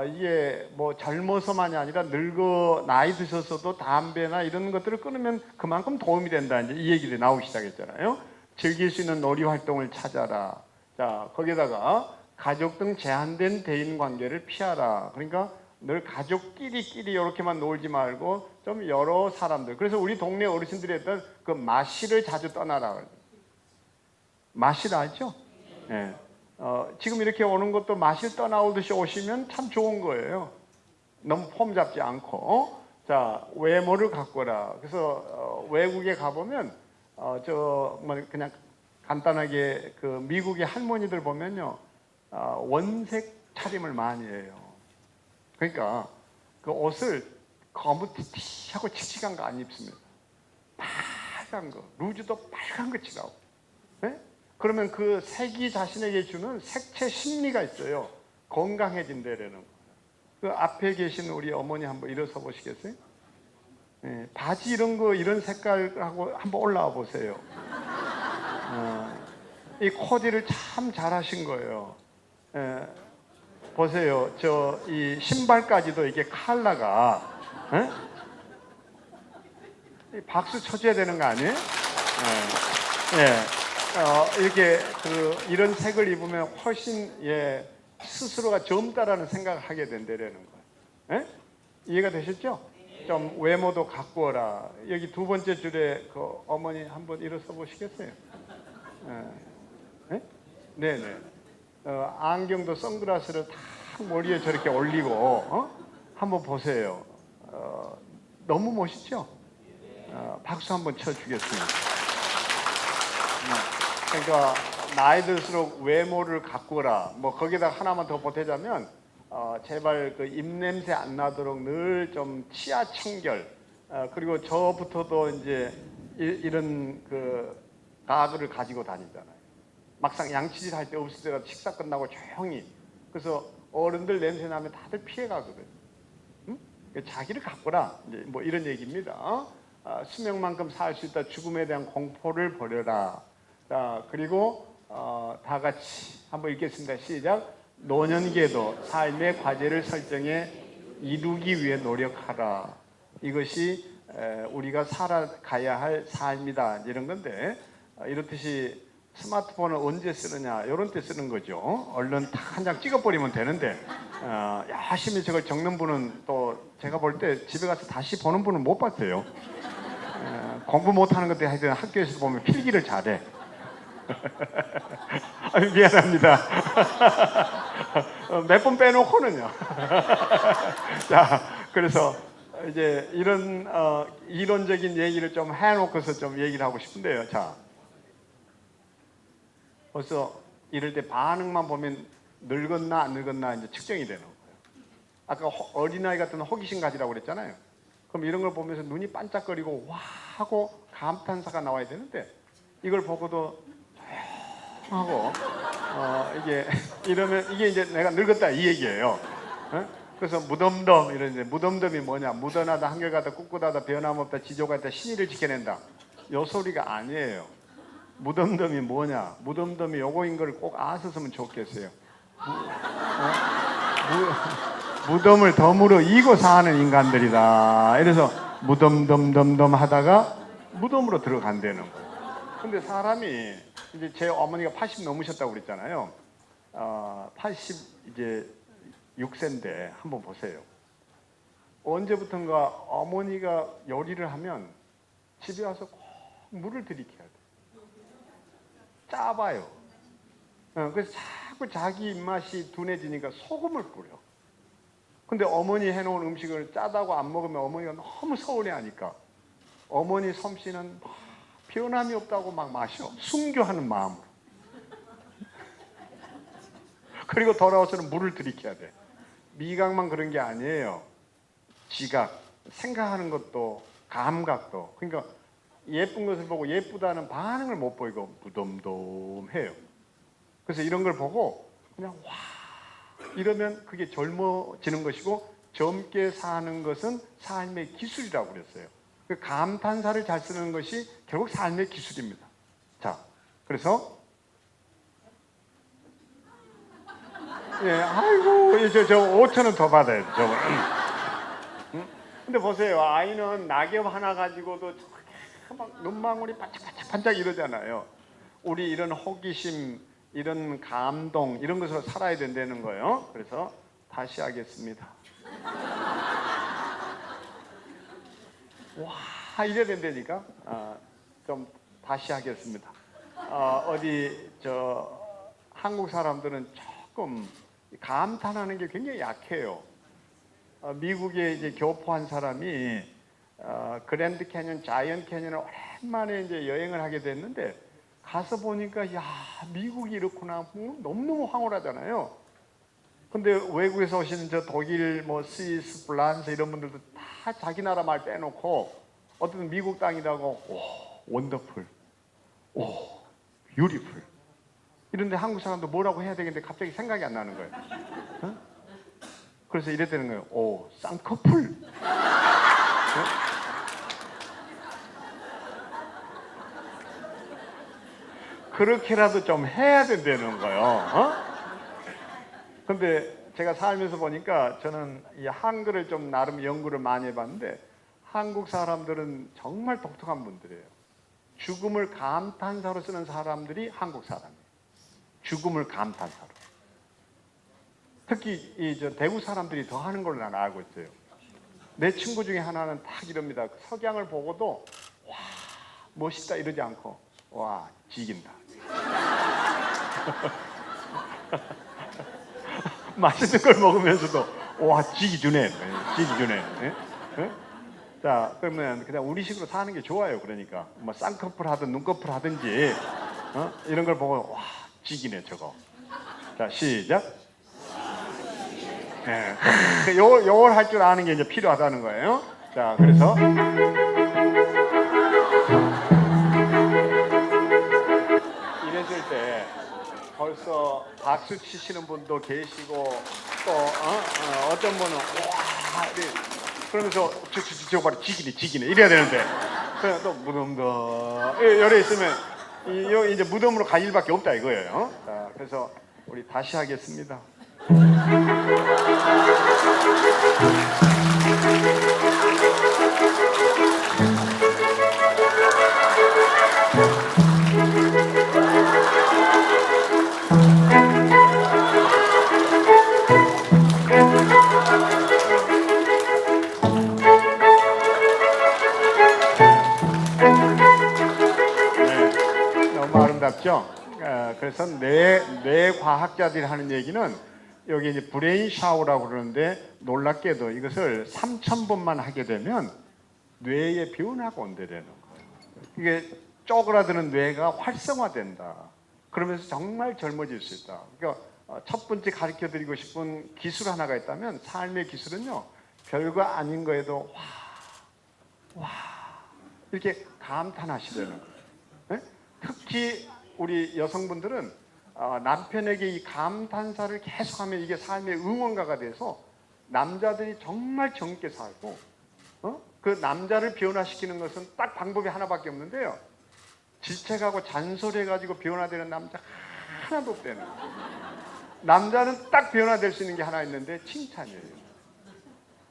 이게 뭐 젊어서만이 아니라 늙어 나이 드셔서도 담배나 이런 것들을 끊으면 그만큼 도움이 된다. 이제 이 얘기를 나오기 시작했잖아요. 즐길 수 있는 놀이 활동을 찾아라. 자, 거기다가 가족 등 제한된 대인 관계를 피하라. 그러니까 늘 가족끼리 이렇게만 놀지 말고 좀 여러 사람들. 그래서 우리 동네 어르신들이 했던 그 마실을 자주 떠나라. 마실 알죠? 네. 지금 이렇게 오는 것도 마실 떠나오듯이 오시면 참 좋은 거예요. 너무 폼 잡지 않고. 자, 외모를 가꿔라. 그래서 외국에 가보면 그냥 간단하게 그 미국의 할머니들 보면요, 원색 차림을 많이 해요. 그러니까 그 옷을 거무튀튀하고 칙칙한 거 안 입습니다. 빨간 거, 루즈도 빨간 거 칠하고. 네? 그러면 그 색이 자신에게 주는 색채 심리가 있어요. 건강해진다라는 거. 그 앞에 계신 우리 어머니 한번 일어서 보시겠어요? 네, 바지 이런 거 이런 색깔하고 한번 올라와 보세요. 이 코디를 참 잘하신 거예요. 예, 보세요. 저 이 신발까지도 이게 컬러가 이 박수 쳐줘야 되는 거 아니에요? 이렇게 이런 색을 입으면 훨씬 스스로가 젊다라는 생각을 하게 된다라는 거예요. 예? 이해가 되셨죠? 좀 외모도 가꾸어라. 여기 두 번째 줄에 그 어머니 한번 일어서 보시겠어요? 예? 네네. 안경도 선글라스를 다 머리에 저렇게 올리고 한번 보세요. 너무 멋있죠? 박수 한번 쳐주겠습니다. 그러니까 나이 들수록 외모를 가꾸어라. 뭐 거기다 하나만 더 보태자면 제발 그 입냄새 안 나도록 늘 좀 치아 청결. 그리고 저부터도 이제 이런 그 가글을 가지고 다니잖아요. 막상 양치질 할 때 없을 때가 식사 끝나고 조용히. 그래서 어른들 냄새 나면 다들 피해 가거든. 응? 자기를 가꾸라. 이제 뭐 이런 얘기입니다. 수명만큼 살 수 있다. 죽음에 대한 공포를 버려라. 자, 그리고 다 같이 한번 읽겠습니다. 시작. 노년기에도 삶의 과제를 설정해 이루기 위해 노력하라. 이것이 우리가 살아가야 할 삶이다. 이런 건데 이렇듯이 스마트폰을 언제 쓰느냐 이런 때 쓰는 거죠. 얼른 한 장 찍어버리면 되는데 열심히 저걸 적는 분은 또 제가 볼 때 집에 가서 다시 보는 분은 못 봤어요. 공부 못하는 것도 하여튼 학교에서 보면 필기를 잘해. 아유, 미안합니다. 몇 번 빼놓고는요. 자, 그래서 이제 이런 이론적인 얘기를 좀 해놓고서 좀 얘기를 하고 싶은데요. 자, 벌써 이럴 때 반응만 보면 늙었나 안 늙었나 이제 측정이 되는 거예요. 아까 어린아이 같은 호기심 가지라고 그랬잖아요. 그럼 이런 걸 보면서 눈이 반짝거리고 와 하고 감탄사가 나와야 되는데 이걸 보고도 하고 이게 이러면 이게 이제 내가 늙었다 이 얘기예요. 그래서 무덤덤 이러는데 무덤덤이 뭐냐? 무던하다 한결같다 꿋꿋하다 변함없다 지조같다 신의를 지켜낸다. 요 소리가 아니에요. 무덤덤이 뭐냐? 무덤덤이 요거인 걸 꼭 아셨으면 좋겠어요. 무덤을 덤으로 이고 사는 인간들이다. 이래서 무덤덤덤덤 하다가 무덤으로 들어간다는 거예요. 근데 사람이 이제 제 어머니가 80 넘으셨다고 그랬잖아요. 80 이제 6세인데 한번 보세요. 언제부턴가 어머니가 요리를 하면 집에 와서 꼭 물을 들이켜야 돼. 짜봐요. 그래서 자꾸 자기 입맛이 둔해지니까 소금을 뿌려. 근데 어머니 해놓은 음식을 짜다고 안 먹으면 어머니가 너무 서운해하니까 어머니 솜씨는 변함이 없다고 막 마셔. 순교하는 마음으로. 그리고 돌아와서는 물을 들이켜야 돼. 미각만 그런 게 아니에요. 지각, 생각하는 것도 감각도. 그러니까 예쁜 것을 보고 예쁘다는 반응을 못 보이고 무덤덤해요. 그래서 이런 걸 보고 그냥 와 이러면 그게 젊어지는 것이고 젊게 사는 것은 삶의 기술이라고 그랬어요. 그 감탄사를 잘 쓰는 것이 결국 삶의 기술입니다. 자, 그래서 아이고 저 5,000원 더 받아야 돼. 저거. 근데 보세요. 아이는 낙엽 하나 가지고도 막 눈망울이 반짝반짝 이러잖아요. 우리 이런 호기심, 이런 감동, 이런 것으로 살아야 된다는 거예요. 그래서 다시 하겠습니다. 와, 이래야 된다니까. 좀 다시 하겠습니다. 어디 한국 사람들은 조금 감탄하는 게 굉장히 약해요. 미국에 이제 교포한 사람이 그랜드 캐년, 자이언트 캐년을 오랜만에 이제 여행을 하게 됐는데 가서 보니까 야 미국이 이렇구나 너무너무 황홀하잖아요. 근데 외국에서 오시는 저 독일, 뭐 스위스, 프랑스 이런 분들도 다 자기 나라 말 빼놓고 어떤 미국 땅이라고 오 원더풀, 오 뷰티풀 이런데 한국 사람도 뭐라고 해야 되겠는데 갑자기 생각이 안 나는 거예요. 그래서 이랬다는 거예요. 오 쌍꺼풀. 그렇게라도 좀 해야 된다는 거예요. 어? 근데 제가 살면서 보니까 저는 이 한글을 좀 나름 연구를 많이 해봤는데 한국 사람들은 정말 독특한 분들이에요. 죽음을 감탄사로 쓰는 사람들이 한국 사람이에요. 죽음을 감탄사로. 특히 저 대구 사람들이 더 하는 걸로 나는 알고 있어요. 내 친구 중에 하나는 딱 이럽니다. 석양을 보고도 와 멋있다 이러지 않고 와 지긴다. 맛있는 걸 먹으면서도 와 지기 주네, 지기 주네. 예? 자 그러면 그냥 우리식으로 사는 게 좋아요. 그러니까 뭐 쌍꺼풀 하든 눈꺼풀 하든지 이런 걸 보고 와 지기네 저거. 자 시작. 네. 요걸 할 줄 아는 게 이제 필요하다는 거예요. 자, 그래서 이랬을 때 벌써 박수 치시는 분도 계시고 또 어떤 분은 와 그러면서 저거 봐라 지기네 이래야 되는데 그냥 또 무덤도 열에 있으면 이제 무덤으로 갈 일밖에 없다 이거예요. 자, 그래서 우리 다시 하겠습니다. 네, 너무 아름답죠? 그래서 뇌 과학자들이 하는 얘기는 여기 이제 브레인 샤워라고 그러는데 놀랍게도 이것을 3,000번만 하게 되면 뇌의 변화가 온다는 거예요. 이게 쪼그라드는 뇌가 활성화된다. 그러면서 정말 젊어질 수 있다. 그러니까 첫 번째 가르쳐 드리고 싶은 기술 하나가 있다면 삶의 기술은요. 별거 아닌 거에도 와 이렇게 감탄하시려는 거예요. 네? 특히 우리 여성분들은 남편에게 이 감탄사를 계속하면 이게 삶의 응원가가 돼서 남자들이 정말 젊게 살고 그 남자를 변화시키는 것은 딱 방법이 하나밖에 없는데요. 질책하고 잔소리해가지고 변화되는 남자 하나도 없대요. 남자는 딱 변화될 수 있는 게 하나 있는데 칭찬이에요.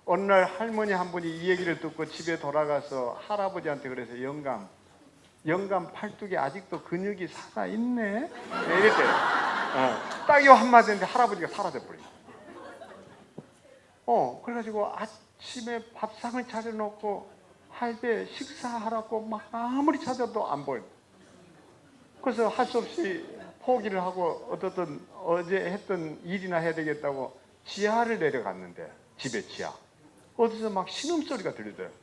어느 날 할머니 한 분이 이 얘기를 듣고 집에 돌아가서 할아버지한테 그래서 영감 팔뚝에 아직도 근육이 살아있네? 네, 이랬대요. 딱 이 한마디인데 할아버지가 사라져버려요. 그래가지고 아침에 밥상을 차려놓고 할 때 식사하라고 막 아무리 찾아도 안 보여. 그래서 할 수 없이 포기를 하고 어떻든 어제 했던 일이나 해야 되겠다고 지하를 내려갔는데 집에 지하. 어디서 막 신음소리가 들리더라고요.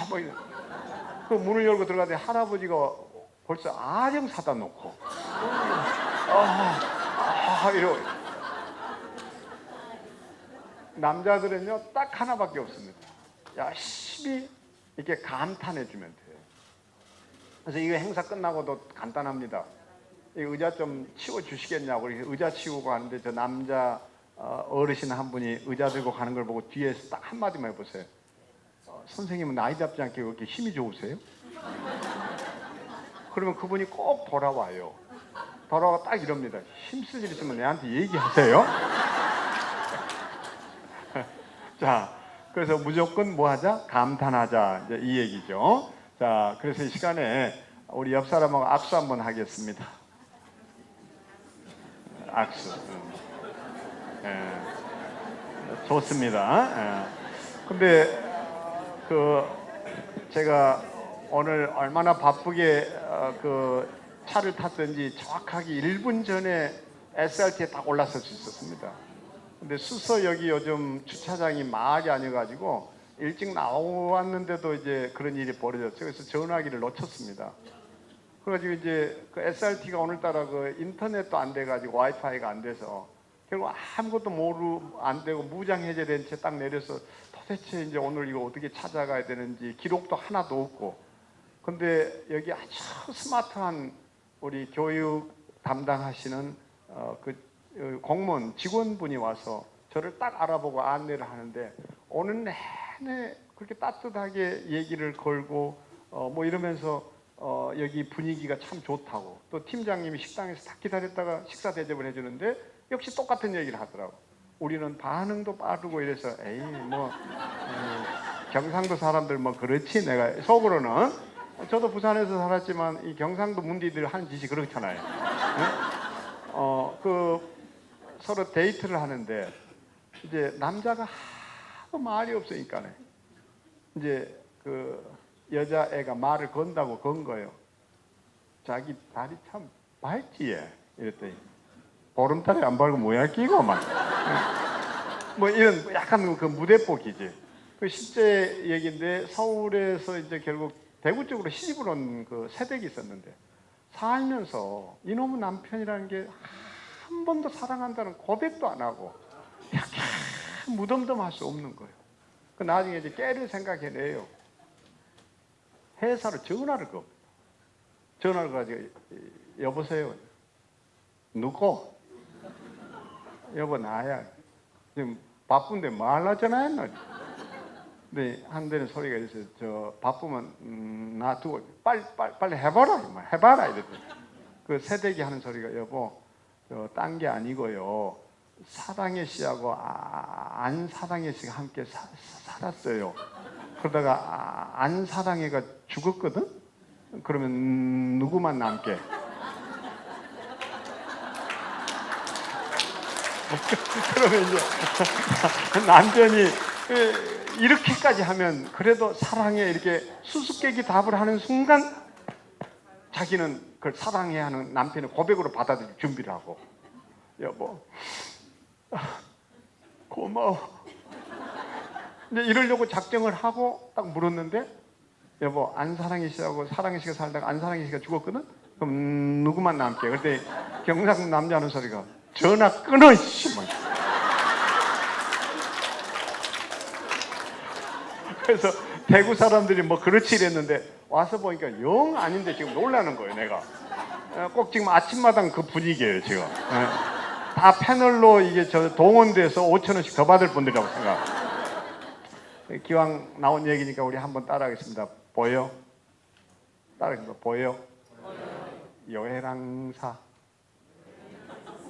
뭐 이런. 그 문을 열고 들어가더니 할아버지가 벌써 아령 사다 놓고 이러고 남자들은요 딱 하나밖에 없습니다. 열심히 이렇게 감탄해 주면 돼요. 그래서 이거 행사 끝나고도 간단합니다. 이 의자 좀 치워 주시겠냐고 이렇게 의자 치우고 하는데 저 남자 어르신 한 분이 의자 들고 가는 걸 보고 뒤에서 딱 한마디만 해보세요. 선생님은 나이답지 않게 왜 이렇게 힘이 좋으세요? 그러면 그분이 꼭 돌아와요. 돌아와 딱 이럽니다. 힘쓸 일 있으면 내한테 얘기하세요. 자, 그래서 무조건 뭐 하자? 감탄하자. 이제 이 얘기죠. 자, 그래서 이 시간에 우리 옆 사람하고 악수 한번 하겠습니다. 악수. 좋습니다. 근데 제가 오늘 얼마나 바쁘게 그 차를 탔든지 정확하게 1분 전에 SRT에 딱 올라설 수 있었습니다. 근데 수서역이 요즘 주차장이 막이 아니어가지고 일찍 나왔는데도 이제 그런 일이 벌어졌어요. 그래서 전화기를 놓쳤습니다. 그래가지고 이제 그 SRT가 오늘따라 그 인터넷도 안 돼가지고 와이파이가 안 돼서 결국 아무것도 안 되고 무장 해제된 채 딱 내려서 도대체 이제 오늘 이거 어떻게 찾아가야 되는지 기록도 하나도 없고. 근데 여기 아주 스마트한 우리 교육 담당하시는 그 공무원 직원분이 와서 저를 딱 알아보고 안내를 하는데 오늘 내내 그렇게 따뜻하게 얘기를 걸고 뭐 이러면서 여기 분위기가 참 좋다고. 또 팀장님이 식당에서 딱 기다렸다가 식사 대접을 해주는데 역시 똑같은 얘기를 하더라고. 우리는 반응도 빠르고 이래서 에이 뭐 경상도 사람들 뭐 그렇지. 내가 속으로는 저도 부산에서 살았지만 이 경상도 문디들 하는 짓이 그렇잖아요. 네? 서로 데이트를 하는데 이제 남자가 하도 말이 없으니까네. 이제 여자애가 말을 건다고 건 거예요. 자기 다리 참 밝지 얘. 이랬더니 보름달에 안 밝고 뭐야 끼고 막. 뭐 이런 약간 그 무대복이지. 그 실제 얘기인데 서울에서 이제 결국 대구 쪽으로 시집을 온 그 세댁이 있었는데 살면서 이놈의 남편이라는 게 한 번도 사랑한다는 고백도 안 하고 약간 무덤덤할 수 없는 거예요. 그 나중에 이제 깨를 생각해내요. 회사로 전화를 겁니다. 전화를 가지고 여보세요. 누구? 여보 나야. 지금 바쁜데 뭐 하려 전화했노? 근데 한 대는 소리가 있어요. 저 바쁘면 놔두고 빨리 해봐라. 해봐라 이랬더니 그 새댁이 하는 소리가 여보 딴 게 아니고요. 사랑의 씨하고 안사랑의 씨가 함께 살았어요. 그러다가 안사랑이가 죽었거든? 그러면 누구만 남게? 그러면 이제 남편이 이렇게까지 하면 그래도 사랑해 이렇게 수수께끼 답을 하는 순간 자기는 그걸 사랑해 하는 남편의 고백으로 받아들일 준비를 하고 여보 고마워 이제 이러려고 작정을 하고 딱 물었는데 여보 안사랑이 씨하고 사랑이 씨가 살다가 안사랑이 씨가 죽었거든? 그럼 누구만 남게? 그때 경상도 남자 하는 소리가 전화 끊어 씨. 그래서 대구 사람들이 뭐 그렇지 이랬는데 와서 보니까 영 아닌데 지금 놀라는 거예요. 내가 꼭 지금 아침마당 그 분위기예요 지금. 다 패널로 이게 저 동원돼서 5,000원씩 더 받을 분들이라고 생각. 기왕 나온 얘기니까 우리 한번 따라하겠습니다. 보여? 따라하겠습니다. 보여? 여해랑사.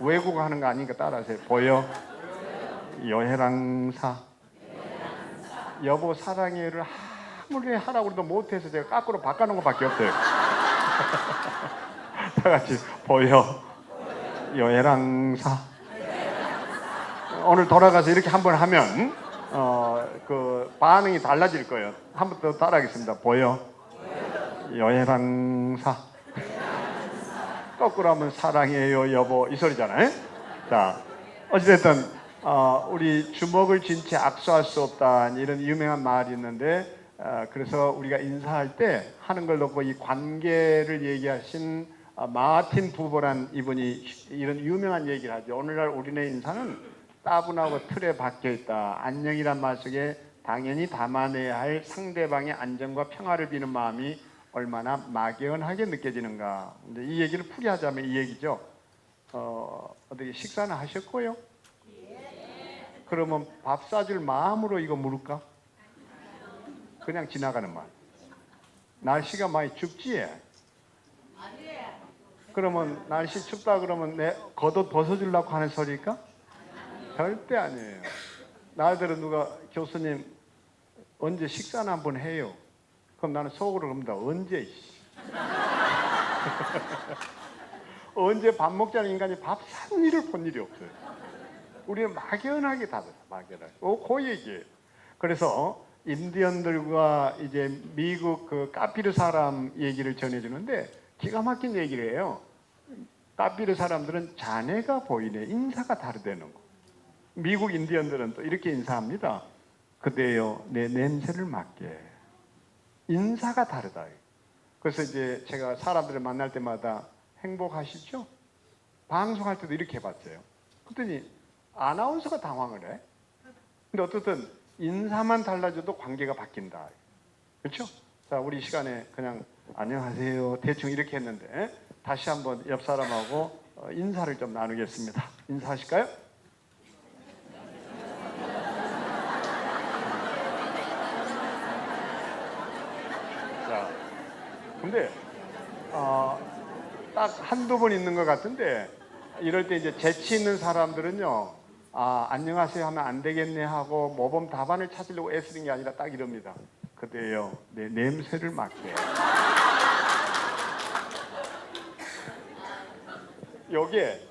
외국어 하는 거 아니니까 따라하세요. 보여? 여해랑사. 여보 사랑해를 아무리 하라고 해도 못해서 제가 까꾸로 바꿔놓은 것밖에 없어요. 다 같이 보여 여해랑사. 오늘 돌아가서 이렇게 한번 하면 그 반응이 달라질 거예요. 한 번 더 따라하겠습니다. 보여 여해랑사. 거꾸로 하면 사랑해요 여보 이 소리잖아요. 자 어찌됐든 우리 주먹을 쥔 채 악수할 수 없다 이런 유명한 말이 있는데 그래서 우리가 인사할 때 하는 걸 놓고 이 관계를 얘기하신 마틴 부버란 이분이 이런 유명한 얘기를 하죠. 오늘날 우리네 인사는 따분하고 틀에 박혀 있다. 안녕이란 말 속에 당연히 담아내야 할 상대방의 안정과 평화를 비는 마음이 얼마나 막연하게 느껴지는가. 근데 이 얘기를 풀이하자면 이 얘기죠. 어떻게 식사는 하셨고요? 그러면 밥 사줄 마음으로 이거 물을까? 그냥 지나가는 말. 날씨가 많이 춥지? 그러면 날씨 춥다 그러면 내 겉옷 벗어주려고 하는 소리일까? 절대 아니에요. 나들은 누가 교수님 언제 식사는 한번 해요? 그럼 나는 속으로 그럽니다. 언제? 언제 밥 먹자는 인간이 밥 산 일을 본 일이 없어요. 우리는 막연하게 답해요. 막연하게. 그 얘기예요. 그래서 인디언들과 이제 미국 그 까피르 사람 얘기를 전해주는데 기가 막힌 얘기를 해요. 까피르 사람들은 자네가 보이네. 인사가 다르다는 거. 미국 인디언들은 또 이렇게 인사합니다. 그대여 내 냄새를 맡게. 인사가 다르다. 그래서 이제 제가 사람들을 만날 때마다 행복하시죠? 방송할 때도 이렇게 해봤어요. 그랬더니 아나운서가 당황을 해. 근데 어쨌든 인사만 달라져도 관계가 바뀐다. 그렇죠? 자, 우리 시간에 그냥 안녕하세요 대충 이렇게 했는데 다시 한번 옆 사람하고 인사를 좀 나누겠습니다. 인사하실까요? 자, 근데 딱 한두 번 있는 것 같은데 이럴 때 이제 재치 있는 사람들은요, 안녕하세요 하면 안 되겠네 하고 모범 답안을 찾으려고 애쓰는 게 아니라 딱 이럽니다. 그대요, 내 냄새를 맡게. 여기에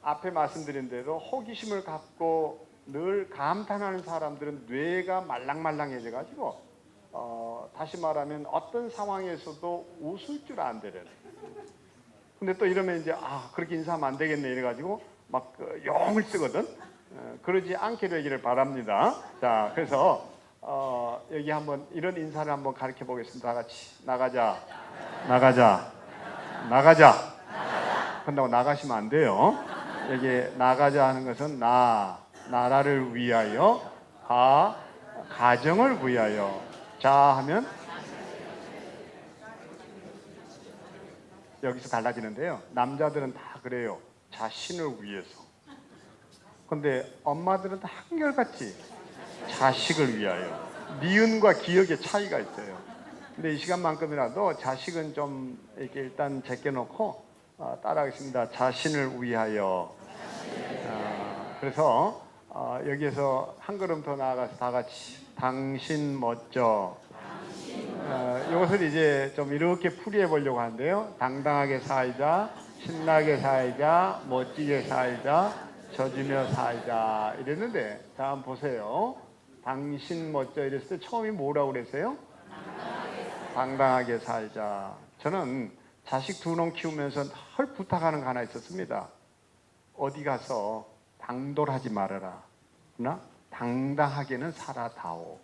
앞에 말씀드린 대로 호기심을 갖고 늘 감탄하는 사람들은 뇌가 말랑말랑해져 가지고 다시 말하면 어떤 상황에서도 웃을 줄 안되는. 근데 또 이러면 이제 그렇게 인사하면 안 되겠네 이래 가지고 막 용을 쓰거든. 그러지 않게 되기를 바랍니다. 자, 그래서 여기 한번 이런 인사를 한번 가르쳐 보겠습니다. 다 같이 나가자, 나가자, 나가자. 그런다고 나가시면 안 돼요. 여기 나가자 하는 것은 나라를 위하여, 가정을 위하여. 자 하면 여기서 달라지는데요. 남자들은 다 그래요. 자신을 위해서. 근데 엄마들은 다 한결같이 자식을 위하여. 니은과 기억의 차이가 있어요. 근데 이 시간만큼이라도 자식은 좀 이렇게 일단 제껴놓고 따라하겠습니다. 자신을 위하여. 그래서 여기에서 한 걸음 더 나아가서 다 같이 당신 멋져. 이것을 이제 좀 이렇게 풀이해 보려고 하는데요. 당당하게 살자, 신나게 살자, 멋지게 살자, 져주며 살자 이랬는데, 자 한번 보세요. 당신 멋져 이랬을 때 처음이 뭐라고 그랬어요? 당당하게 살자. 저는 자식 두 놈 키우면서 늘 부탁하는 거 하나 있었습니다. 어디 가서 당돌하지 말아라. 그러나 당당하게는 살아다오.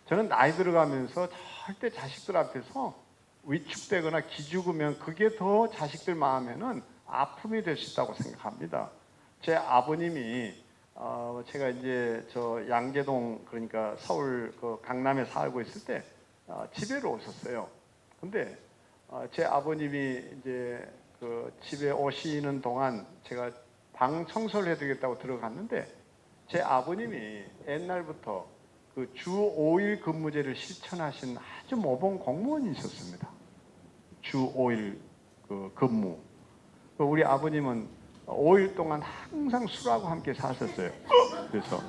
저는 나이 들어가면서 절대 자식들 앞에서 위축되거나 기죽으면 그게 더 자식들 마음에는 아픔이 될 수 있다고 생각합니다. 제 아버님이 제가 이제 저 양재동, 그러니까 서울 그 강남에 살고 있을 때 집에로 오셨어요. 근데 제 아버님이 이제 그 집에 오시는 동안 제가 방 청소를 해드리겠다고 들어갔는데, 제 아버님이 옛날부터 그 주 5일 근무제를 실천하신 아주 모범 공무원이셨습니다. 주 5일 그 근무. 우리 아버님은 5일 동안 항상 술하고 함께 사셨어요. 그래서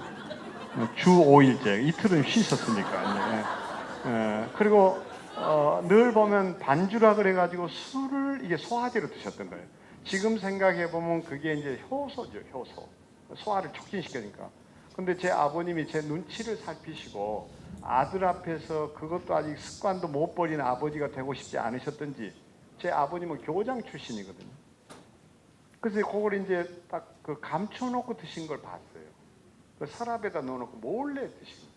주 5일째, 이틀은 쉬셨으니까. 그리고 늘 보면 반주라 그래가지고 술을 이게 소화제로 드셨던 거예요. 지금 생각해 보면 그게 이제 효소죠, 효소. 소화를 촉진시키니까. 근데 제 아버님이 제 눈치를 살피시고 아들 앞에서 그것도 아직 습관도 못 버린 아버지가 되고 싶지 않으셨던지, 제 아버님은 교장 출신이거든요. 그래서 그걸 이제 딱 그 감춰놓고 드신 걸 봤어요. 그 서랍에다 넣어놓고 몰래 드신 거예요.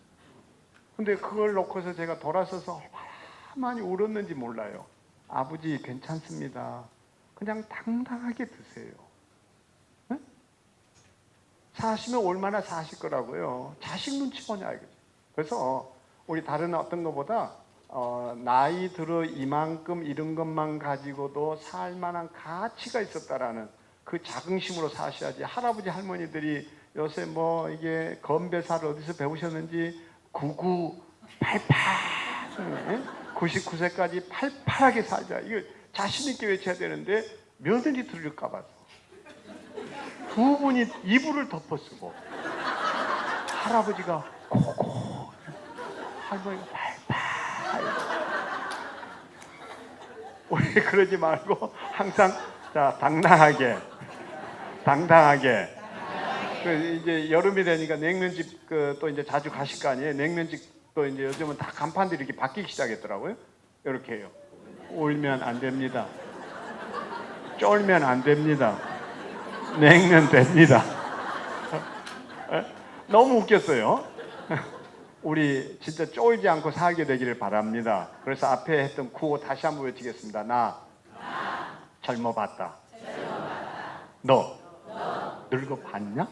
근데 그걸 놓고서 제가 돌아서서 얼마나 많이 울었는지 몰라요. 아버지 괜찮습니다. 그냥 당당하게 드세요. 네? 사시면 얼마나 사실 거라고요. 자식 눈치 보냐 이거죠. 그래서 우리 다른 어떤 것보다 나이 들어 이만큼 이런 것만 가지고도 살 만한 가치가 있었다라는 그 자긍심으로 사셔야지. 할아버지 할머니들이 요새 뭐 이게 건배사를 어디서 배우셨는지 9988 99세까지 팔팔하게 살자. 이거 자신 있게 외쳐야 되는데 며느리 들을까 봐서 두 분이 이불을 덮어쓰고 할아버지가 고고 할머니가 팔팔. 우리 그러지 말고 항상 자 당당하게. 그 이제 여름이 되니까 냉면집 또 이제 자주 가실 거 아니에요. 냉면집도 이제 요즘은 다 간판들이 이렇게 바뀌기 시작했더라고요. 이렇게 해요. 울면 안 됩니다. 쫄면 안 됩니다. 냉면 됩니다. 너무 웃겼어요. 우리 진짜 쫄지 않고 살게 되기를 바랍니다. 그래서 앞에 했던 구호 다시 한번 외치겠습니다. 나 젊어봤다. 너 늙어봤냐?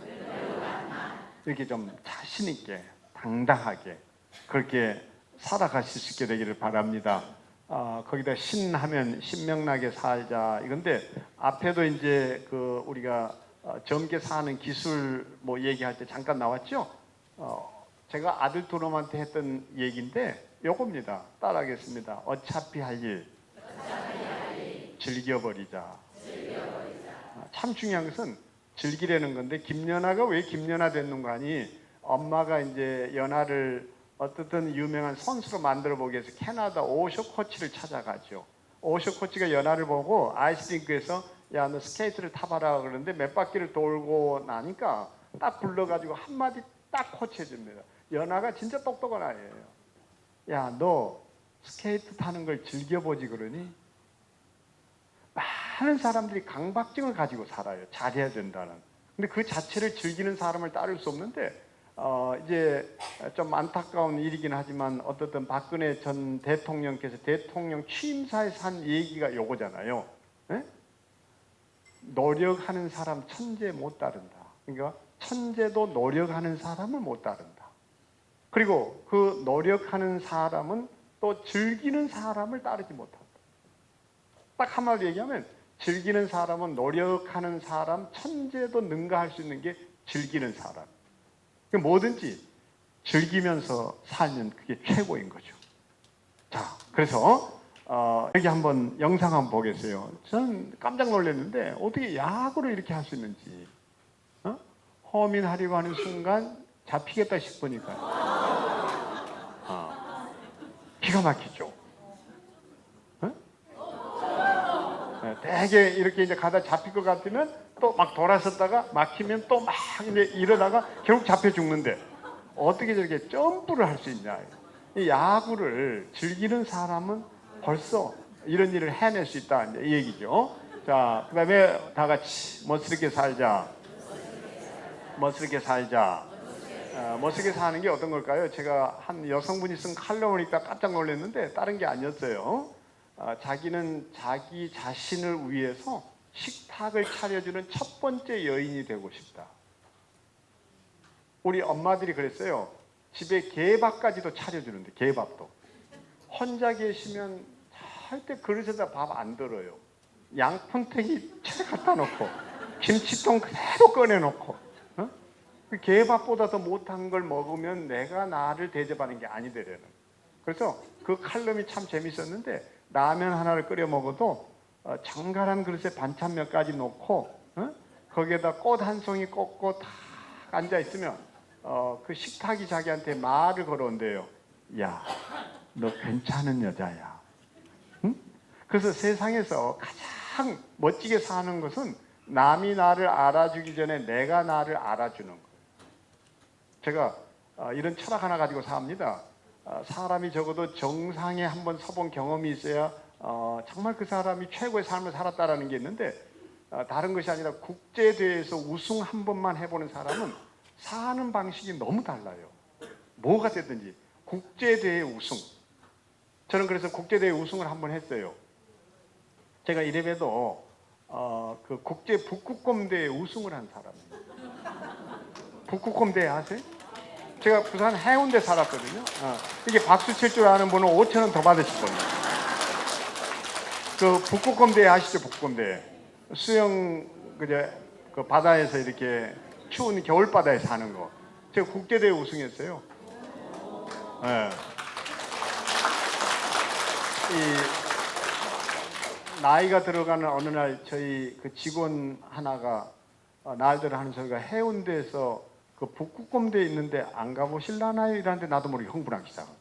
이렇게 좀 자신 있게 당당하게 그렇게 살아가실 수 있게 되기를 바랍니다. 거기다 신하면 신명나게 살자 이건데, 앞에도 이제 그 우리가 젊게 사는 기술 뭐 얘기할 때 잠깐 나왔죠. 제가 아들 두 놈한테 했던 얘기인데 요겁니다. 따라하겠습니다. 어차피 할 일 즐겨버리자. 참 중요한 것은 즐기려는 건데 김연아가 왜 김연아 됐는가 하니 엄마가 이제 연아를 어떻든 유명한 선수로 만들어 보기 위해서 캐나다 오쇼 코치를 찾아가죠. 오쇼 코치가 연아를 보고 아이스링크에서 야 너 스케이트를 타봐라 그러는데 몇 바퀴를 돌고 나니까 딱 불러가지고 한마디 딱 코치해 줍니다. 연아가 진짜 똑똑한 아이예요. 야 너 스케이트 타는 걸 즐겨보지 그러니? 많은 사람들이 강박증을 가지고 살아요. 잘해야 된다는. 근데 그 자체를 즐기는 사람을 따를 수 없는데 이제 좀 안타까운 일이긴 하지만 어떻든 박근혜 전 대통령께서 대통령 취임사에서 한 얘기가 요거잖아요. 에? 노력하는 사람 천재 못 따른다. 그러니까 천재도 노력하는 사람을 못 따른다. 그리고 그 노력하는 사람은 또 즐기는 사람을 따르지 못한다. 딱 한마디로 얘기하면 즐기는 사람은 노력하는 사람, 천재도 능가할 수 있는 게 즐기는 사람. 뭐든지 즐기면서 살면 그게 최고인 거죠. 자, 그래서 여기 한번 영상 한번 보겠어요. 저는 깜짝 놀랐는데 어떻게 야구를 이렇게 할 수 있는지. 허민하려고 하는 순간 잡히겠다 싶으니까 기가 막히죠. 되게 이렇게 이제 가다 잡힐 것 같으면 또 막 돌아섰다가 막히면 또 막 이제 이러다가 결국 잡혀 죽는데 어떻게 저렇게 점프를 할 수 있냐. 이 야구를 즐기는 사람은 벌써 이런 일을 해낼 수 있다 이 얘기죠. 자, 그다음에 다 같이 멋스럽게 살자. 멋스럽게 살자. 멋스럽게 사는 게 어떤 걸까요? 제가 한 여성분이 쓴 칼럼을 읽다 깜짝 놀랐는데 다른 게 아니었어요. 자기는 자기 자신을 위해서 식탁을 차려주는 첫 번째 여인이 되고 싶다. 우리 엄마들이 그랬어요. 집에 개밥까지도 차려주는데 개밥도. 혼자 계시면 절대 그릇에다 밥 안 들어요. 양푼탱이 채 갖다 놓고 김치통 그대로 꺼내놓고 그 개밥보다 더 못한 걸 먹으면 내가 나를 대접하는 게 아니더라는. 그래서 그 칼럼이 참 재밌었는데 라면 하나를 끓여 먹어도 정갈한 그릇에 반찬 몇 가지 놓고 거기에다 꽃 한 송이 꽂고 탁 앉아 있으면 그 식탁이 자기한테 말을 걸어온대요. 야, 너 괜찮은 여자야. 응? 그래서 세상에서 가장 멋지게 사는 것은 남이 나를 알아주기 전에 내가 나를 알아주는 거예요. 제가 이런 철학 하나 가지고 삽니다. 사람이 적어도 정상에 한번 서본 경험이 있어야 정말 그 사람이 최고의 삶을 살았다라는 게 있는데 다른 것이 아니라 국제대회에서 우승 한 번만 해보는 사람은 사는 방식이 너무 달라요. 뭐가 됐든지 국제대회 우승. 저는 그래서 국제대회 우승을 한 번 했어요. 제가 이래봬도 그 국제 북극곰대회 우승을 한 사람이에요. 북극곰대회 아세요? 제가 부산 해운대 살았거든요. 이게 박수 칠 줄 아는 분은 5,000원 더 받으실 겁니다. 그 북극곰대회 아시죠? 북극곰대회. 수영 그 바다에서 이렇게 추운 겨울 바다에 사는 거. 제가 국제대회 우승했어요. 네. 이 나이가 들어가는 어느 날 저희 그 직원 하나가 날들 하는 소리가 해운대에서 그 북극곰대에 있는데 안 가보실라나요? 이러는데 나도 모르게 흥분하기 시작한 거예요.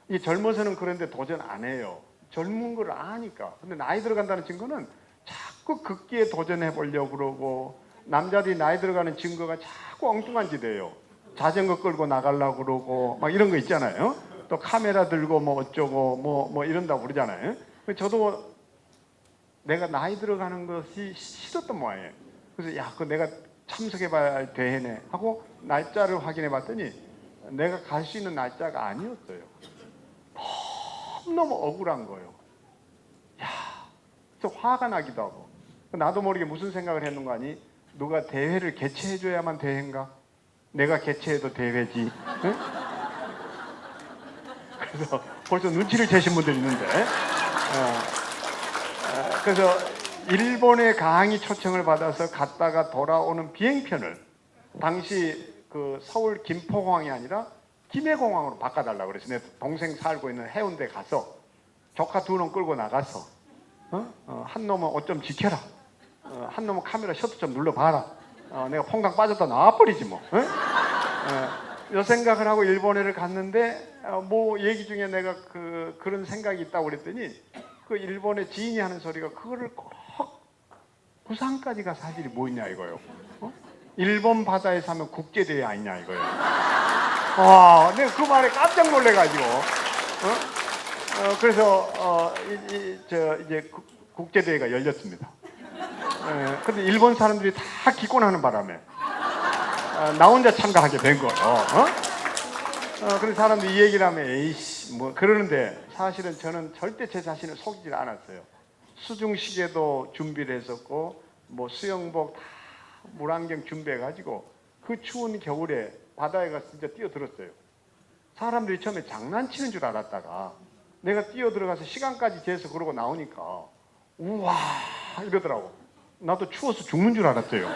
이 젊어서는 그런데 도전 안 해요. 젊은 걸 아니까. 근데 나이 들어간다는 증거는 자꾸 극기에 도전해 보려고 그러고 남자들이 나이 들어가는 증거가 자꾸 엉뚱한 짓 해요. 자전거 끌고 나가려고 그러고 막 이런 거 있잖아요. 또 카메라 들고 뭐 어쩌고 뭐 이런다고 그러잖아요. 저도 내가 나이 들어가는 것이 싫었던 모양이에요. 그래서 야, 그거 내가 참석해봐야 할 대회네 하고 날짜를 확인해 봤더니 내가 갈 수 있는 날짜가 아니었어요. 너무 억울한 거예요. 야, 그래서 화가 나기도 하고 나도 모르게 무슨 생각을 했는 거 아니? 누가 대회를 개최해줘야만 대회인가? 내가 개최해도 대회지. 응? 그래서 벌써 눈치를 채신 분들 있는데 그래서 일본의 강의 초청을 받아서 갔다가 돌아오는 비행편을 당시 그 서울 김포공항이 아니라 김해공항으로 바꿔달라고 그래서 내 동생 살고 있는 해운대 가서 조카 2놈 끌고 나가서 한 놈은 옷 좀 지켜라. 한 놈은 카메라 셔터 좀 눌러봐라. 내가 퐁강 빠졌다 나와버리지 뭐. 이 생각을 하고 일본에를 갔는데 뭐 얘기 중에 내가 그런 생각이 있다고 그랬더니 그 일본의 지인이 하는 소리가 그거를 꼭 부산까지가 사실이 뭐냐 이거요. 일본 바다에 사면 국제대회 아니냐 이거예요. 와, 내가 그 말에 깜짝 놀래가지고. 그래서 이제 국제대회가 열렸습니다. 근데 일본 사람들이 다 기권하는 바람에 나 혼자 참가하게 된 거예요. 그래서 사람들이 이 얘기를 하면 에이씨 뭐 그러는데 사실은 저는 절대 제 자신을 속이지 않았어요. 수중시계도 준비를 했었고 뭐 수영복 다 물안경 준비해가지고 그 추운 겨울에 바다에 가서 진짜 뛰어들었어요. 사람들이 처음에 장난치는 줄 알았다가 내가 뛰어들어가서 시간까지 재서 그러고 나오니까 우와 이러더라고. 나도 추워서 죽는 줄 알았어요.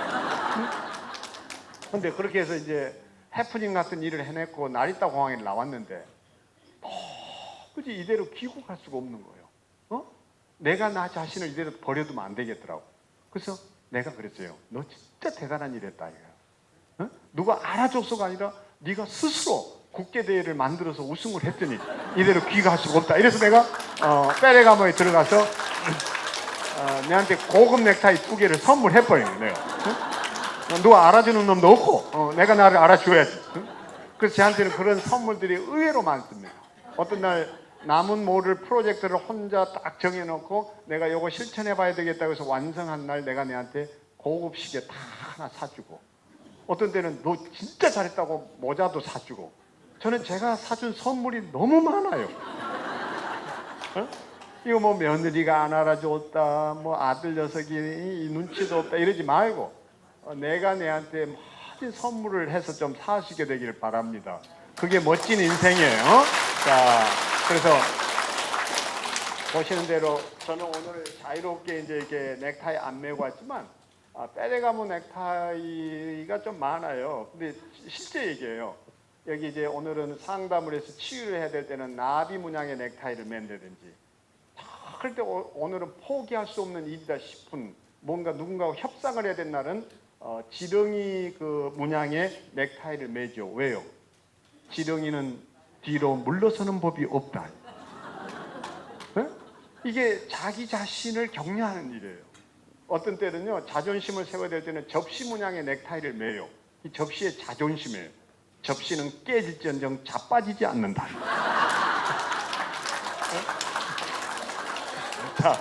근데 그렇게 해서 이제 해프닝 같은 일을 해냈고 나리타 공항에 나왔는데 굳이 이대로 귀국할 수가 없는 거예요. 내가 나 자신을 이대로 버려두면 안 되겠더라고. 그래서 내가 그랬어요. 너 진짜 대단한 일 했다 이거야. 누가 알아줘서가 아니라 네가 스스로 국제대회를 만들어서 우승을 했더니 이대로 귀국할 수가 없다. 이래서 내가 페레가모에 들어가서 내한테 고급 넥타이 2개를 선물해버린 거예요. 누가 알아주는 놈도 없고 내가 나를 알아줘야지. 그래서 저한테는 그런 선물들이 의외로 많습니다. 어떤 날 남은 모를 프로젝트를 혼자 딱 정해놓고 내가 이거 실천해봐야 되겠다고 해서 완성한 날 내가 내한테 고급 시계 다 하나 사주고 어떤 때는 너 진짜 잘했다고 모자도 사주고 저는 제가 사준 선물이 너무 많아요. 이거 뭐 며느리가 안 알아줬다 뭐 아들 녀석이 눈치도 없다 이러지 말고 내가 내한테 멋진 선물을 해서 좀 사시게 되기를 바랍니다. 그게 멋진 인생이에요. 자, 그래서 보시는 대로 저는 오늘 자유롭게 이제 이렇게 넥타이 안 메고 왔지만 페레가모 넥타이가 좀 많아요. 근데 실제 얘기예요. 여기 이제 오늘은 상담을 해서 치유를 해야 될 때는 나비 문양의 넥타이를 맨다든지 그럴 때 오늘은 포기할 수 없는 일이다 싶은 뭔가 누군가와 협상을 해야 된 날은 지렁이 그 문양의 넥타이를 매죠. 왜요? 지렁이는 뒤로 물러서는 법이 없다. 네? 이게 자기 자신을 격려하는 일이에요. 어떤 때는요 자존심을 세워야 될 때는 접시 문양의 넥타이를 매요. 이 접시의 자존심이에요. 접시는 깨질지언정 자빠지지 않는다. 자,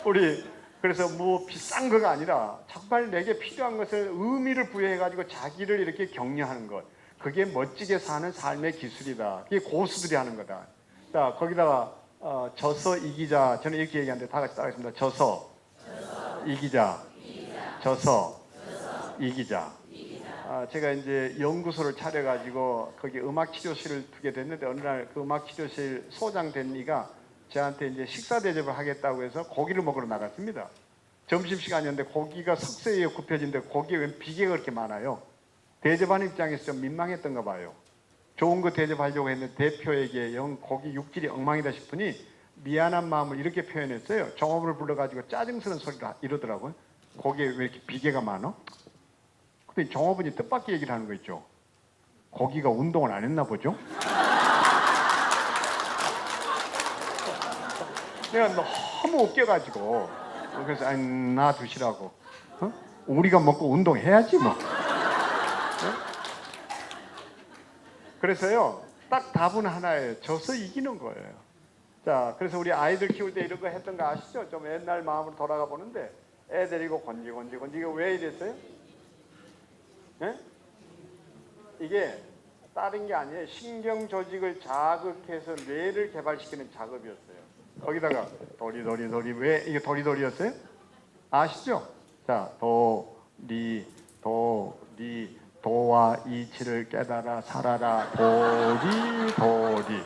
우리 그래서 뭐 비싼 거가 아니라 정말 내게 필요한 것을 의미를 부여해가지고 자기를 이렇게 격려하는 것. 그게 멋지게 사는 삶의 기술이다. 그게 고수들이 하는 거다. 자, 거기다가 져서 이기자. 저는 이렇게 얘기하는데 다 같이 따라하겠습니다. 져서 이기자. 져서 이기자. 제가 이제 연구소를 차려가지고 거기 음악치료실을 두게 됐는데 어느 날 그 음악치료실 소장 된 이가 저한테 이제 식사 대접을 하겠다고 해서 고기를 먹으러 나갔습니다. 점심시간이었는데 고기가 석쇠에 굽혀진데 고기에 왜 비계가 그렇게 많아요? 대접하는 입장에서 좀 민망했던가 봐요. 좋은 거 대접하려고 했는데 대표에게 영 고기 육질이 엉망이다 싶으니 미안한 마음을 이렇게 표현했어요. 종업을 불러가지고 짜증스러운 소리를 이러더라고요. 고기에 왜 이렇게 비계가 많아? 근데 종업원이 뜻밖의 얘기를 하는 거 있죠. 고기가 운동을 안 했나 보죠? 내가 너무 웃겨가지고 그래서 아니 놔두시라고. 우리가 먹고 운동해야지 뭐. 그래서요 딱 답은 하나예요. 져서 이기는 거예요. 자, 그래서 우리 아이들 키울 때 이런 거 했던 거 아시죠? 좀 옛날 마음으로 돌아가 보는데 애 데리고 건지 이게 왜 이랬어요? 네? 이게 다른 게 아니에요. 신경 조직을 자극해서 뇌를 개발시키는 작업이었어요. 거기다가 도리도리 왜 이게 도리도리였어요? 아시죠? 자, 도와 이치를 깨달아 살아라 도리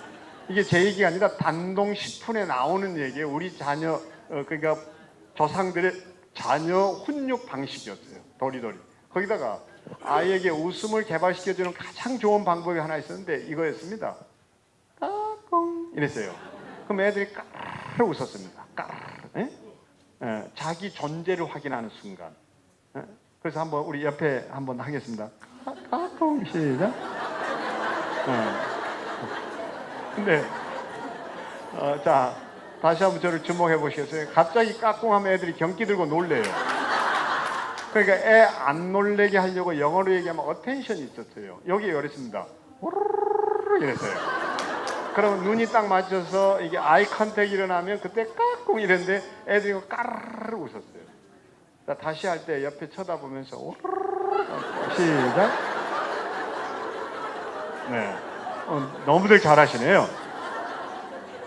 이게 제 얘기가 아니라 단동식품에 나오는 얘기예요. 우리 자녀 그러니까 조상들의 자녀 훈육 방식이었어요. 도리도리. 거기다가 아이에게 웃음을 개발시켜주는 가장 좋은 방법이 하나 있었는데 이거였습니다. 까꿍 이랬어요. 그럼 애들이 까르르 웃었습니다. 까르르. 자기 존재를 확인하는 순간. 그래서 한번 우리 옆에 한번 하겠습니다. 까꿍 시작. 근데 자 다시 한번 저를 주목해 보시겠어요? 갑자기 까꿍하면 애들이 경기 들고 놀래요. 그러니까 애 안 놀래게 하려고 영어로 얘기하면 어텐션이 있었어요. 여기에 그랬습니다. 이랬어요. 그러면 눈이 딱 맞춰서 이게 아이 컨택이 일어나면 그때 까꿍 이랬는데 애들이 까르르 웃었어요. 자, 다시 할 때 옆에 쳐다보면서 시작. 네, 너무들 잘하시네요.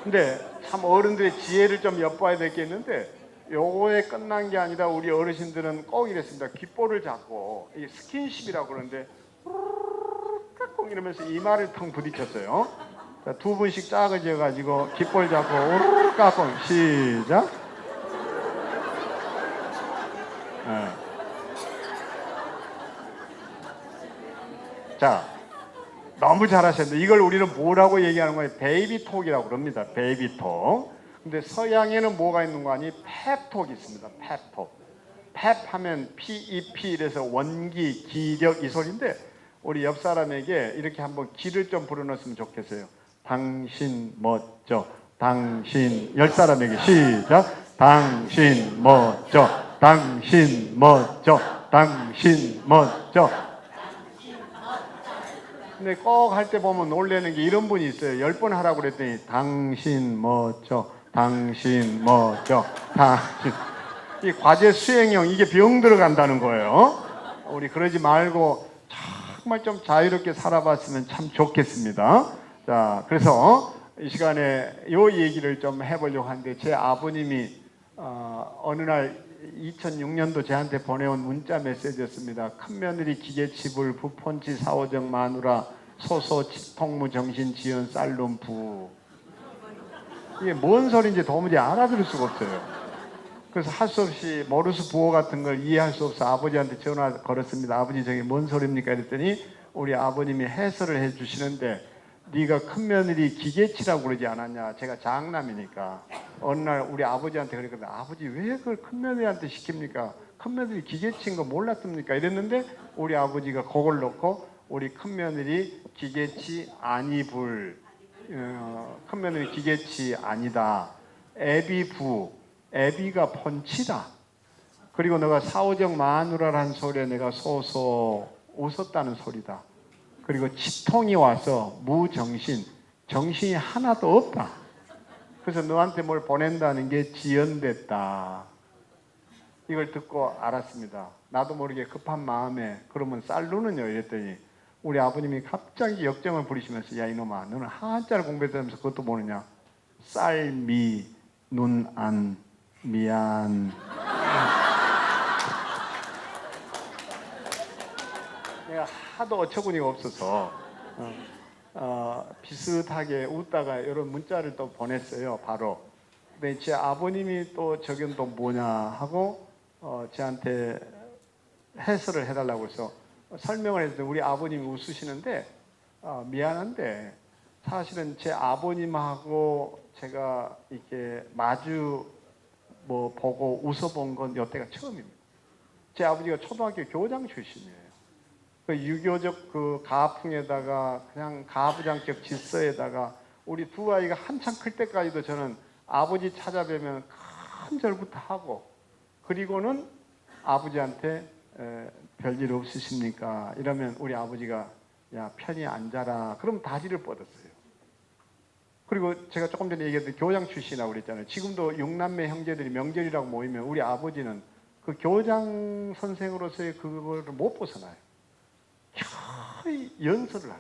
근데 참 어른들의 지혜를 좀 엿봐야 될 게 있는데 요거에 끝난 게 아니라 우리 어르신들은 꼭 이랬습니다. 귓볼을 잡고 이 스킨십이라고 그러는데 까꿍 이러면서 이마를 텅 부딪혔어요. 자, 두 분씩 짝을 지어가지고 귓볼 잡고 오르르 까꿍 시작. 자, 너무 잘하셨는데 이걸 우리는 뭐라고 얘기하는 거예요? 베이비톡이라고 그럽니다. 베이비톡. 근데 서양에는 뭐가 있는 거 아니? 펩톡이 있습니다. 펩톡. 펩 하면 PEP 이래서 원기, 기력 이 소리인데 우리 옆 사람에게 이렇게 한번 기를 좀 불어넣었으면 좋겠어요. 당신 멋져. 당신 열 사람에게 시작. 당신 멋져. 당신 멋져. 당신 멋져. 근데 꼭 할 때 보면 놀래는 게 이런 분이 있어요. 10번 하라고 그랬더니 당신 멋져. 당신 멋져. 당신. 이 과제 수행형 이게 병 들어간다는 거예요. 우리 그러지 말고 정말 좀 자유롭게 살아봤으면 참 좋겠습니다. 자, 그래서 이 시간에 요 얘기를 좀 해보려고 하는데 제 아버님이 어느 날 2006년도 저한테 보내온 문자 메시지였습니다. 큰며느리 기계치불 부폰치 사오정 마누라 소소 치통무 정신 지연 쌀룸 부. 이게 뭔 소리인지 도무지 알아들을 수가 없어요. 그래서 할 수 없이 모르스 부호 같은 걸 이해할 수 없어 아버지한테 전화 걸었습니다. 아버지 저게 뭔 소리입니까? 그랬더니 우리 아버님이 해설을 해 주시는데 네가 큰며느리 기계치라고 그러지 않았냐? 제가 장남이니까 어느 날 우리 아버지한테 그랬거든요. 아버지 왜 그걸 큰며느리한테 시킵니까? 큰며느리 기계치인 거 몰랐습니까? 이랬는데 우리 아버지가 그걸 놓고 우리 큰며느리 기계치 아니불 큰며느리 기계치 아니다. 애비부 애비가 폰치다. 그리고 너가 사오정 마누라라는 소리에 내가 소소 웃었다는 소리다. 그리고 치통이 와서 무정신, 정신이 하나도 없다. 그래서 너한테 뭘 보낸다는 게 지연됐다. 이걸 듣고 알았습니다. 나도 모르게 급한 마음에 그러면 쌀루는요 이랬더니 우리 아버님이 갑자기 역정을 부리시면서 야 이놈아 너는 한자를 공부했다면서 그것도 모르냐. 쌀미 눈안 미안. 내가 하도 어처구니가 없어서 비슷하게 웃다가 이런 문자를 또 보냈어요. 바로. 근데 제 아버님이 또 저건 또 뭐냐 하고 저한테 해설을 해달라고 해서 설명을 했더니 우리 아버님이 웃으시는데 미안한데 사실은 제 아버님하고 제가 이렇게 마주 보고 웃어본 건 여태가 처음입니다. 제 아버지가 초등학교 교장 출신이에요. 그 유교적 그 가풍에다가 그냥 가부장적 질서에다가 우리 두 아이가 한참 클 때까지도 저는 아버지 찾아뵈면 큰절부터 하고 그리고는 아버지한테 별일 없으십니까? 이러면 우리 아버지가 야 편히 앉아라. 그럼 다리를 뻗었어요. 그리고 제가 조금 전에 얘기했던 교장 출신이라고 그랬잖아요. 지금도 6남매 형제들이 명절이라고 모이면 우리 아버지는 그 교장 선생으로서의 그거를 못 벗어나요. 거의 연설을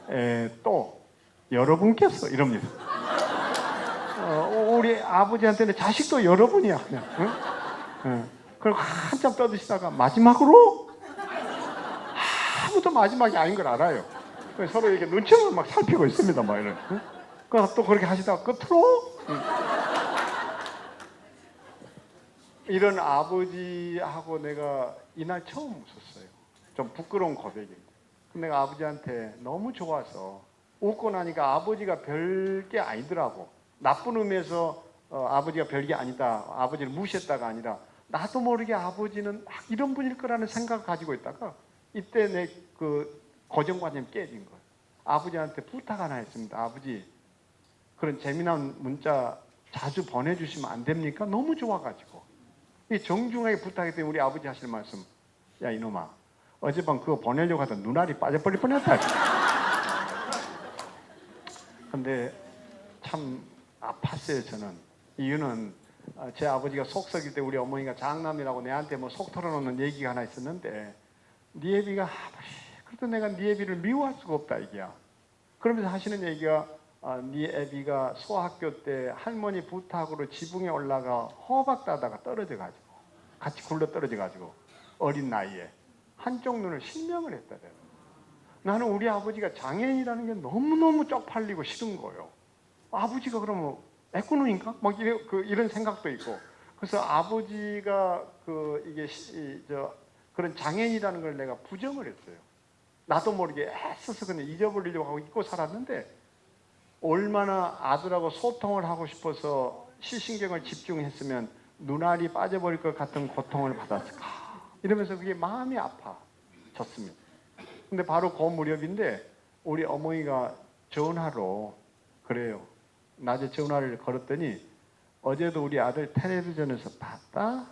하세요. 또 여러분께서 이럽니다. 우리 아버지한테는 자식도 여러분이야 그냥. 응? 그리고 한참 떠드시다가 마지막으로 아무도 마지막이 아닌 걸 알아요. 서로 이렇게 눈치를 막 살피고 있습니다. 막 이런. 응? 또 그렇게 하시다가 끝으로 이런 아버지하고 내가 이날 처음 웃었어요. 좀 부끄러운 고백입니다. 내가 아버지한테 너무 좋아서 웃고 나니까 아버지가 별게 아니더라고. 나쁜 의미에서 아버지가 별게 아니다, 아버지를 무시했다가 아니라 나도 모르게 아버지는 막 이런 분일 거라는 생각을 가지고 있다가 이때 내 그 고정관념이 깨진 거예요. 아버지한테 부탁 하나 했습니다. 아버지, 그런 재미난 문자 자주 보내주시면 안 됩니까? 너무 좋아가지고. 이 정중하게 부탁했더니 우리 아버지 하시는 말씀, 야 이놈아, 어젯밤 그거 보내려고 하다 눈알이 빠져버릴 뻔했다. 근데 참 아팠어요. 저는. 이유는 제 아버지가 속썩일 때 우리 어머니가 장남이라고 내한테 뭐 속 털어놓는 얘기가 하나 있었는데, 네 애비가 그래도 내가 네 애비를 미워할 수가 없다 이게야. 그러면서 하시는 얘기가, 네 애비가 소학교 때 할머니 부탁으로 지붕에 올라가 호박 따다가 떨어져가지고 같이 굴러 떨어져가지고 어린 나이에 한쪽 눈을 실명을 했다래요. 나는 우리 아버지가 장애인이라는 게 너무너무 쪽팔리고 싫은 거예요. 아버지가 그러면 애꾸눈인가? 막 이런 생각도 있고. 그래서 아버지가 그런 장애인이라는 걸 내가 부정을 했어요. 나도 모르게 애써서 그냥 잊어버리려고 하고 잊고 살았는데, 얼마나 아들하고 소통을 하고 싶어서 시신경을 집중했으면 눈알이 빠져버릴 것 같은 고통을 받았을까. 이러면서 그게 마음이 아파졌습니다. 근데 바로 그 무렵인데 우리 어머니가 전화로 그래요. 낮에 전화를 걸었더니 어제도 우리 아들 텔레비전에서 봤다?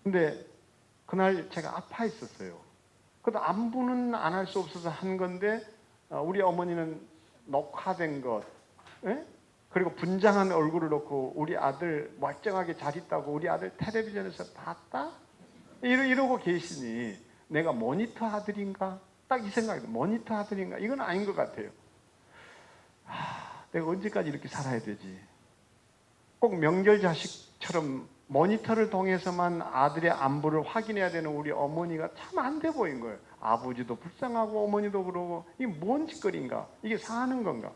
근데 그날 제가 아파 있었어요. 그래도 안부는 안 할 수 없어서 한 건데, 우리 어머니는 녹화된 것, 그리고 분장한 얼굴을 놓고 우리 아들 멀쩡하게 잘 있다고 우리 아들 텔레비전에서 봤다? 이러고 계시니 내가 모니터 아들인가? 딱 이 생각이 들어요. 모니터 아들인가? 이건 아닌 것 같아요. 내가 언제까지 이렇게 살아야 되지? 꼭 명절 자식처럼 모니터를 통해서만 아들의 안부를 확인해야 되는 우리 어머니가 참 안 돼 보인 거예요. 아버지도 불쌍하고 어머니도 그러고, 이게 뭔 짓거리인가? 이게 사는 건가?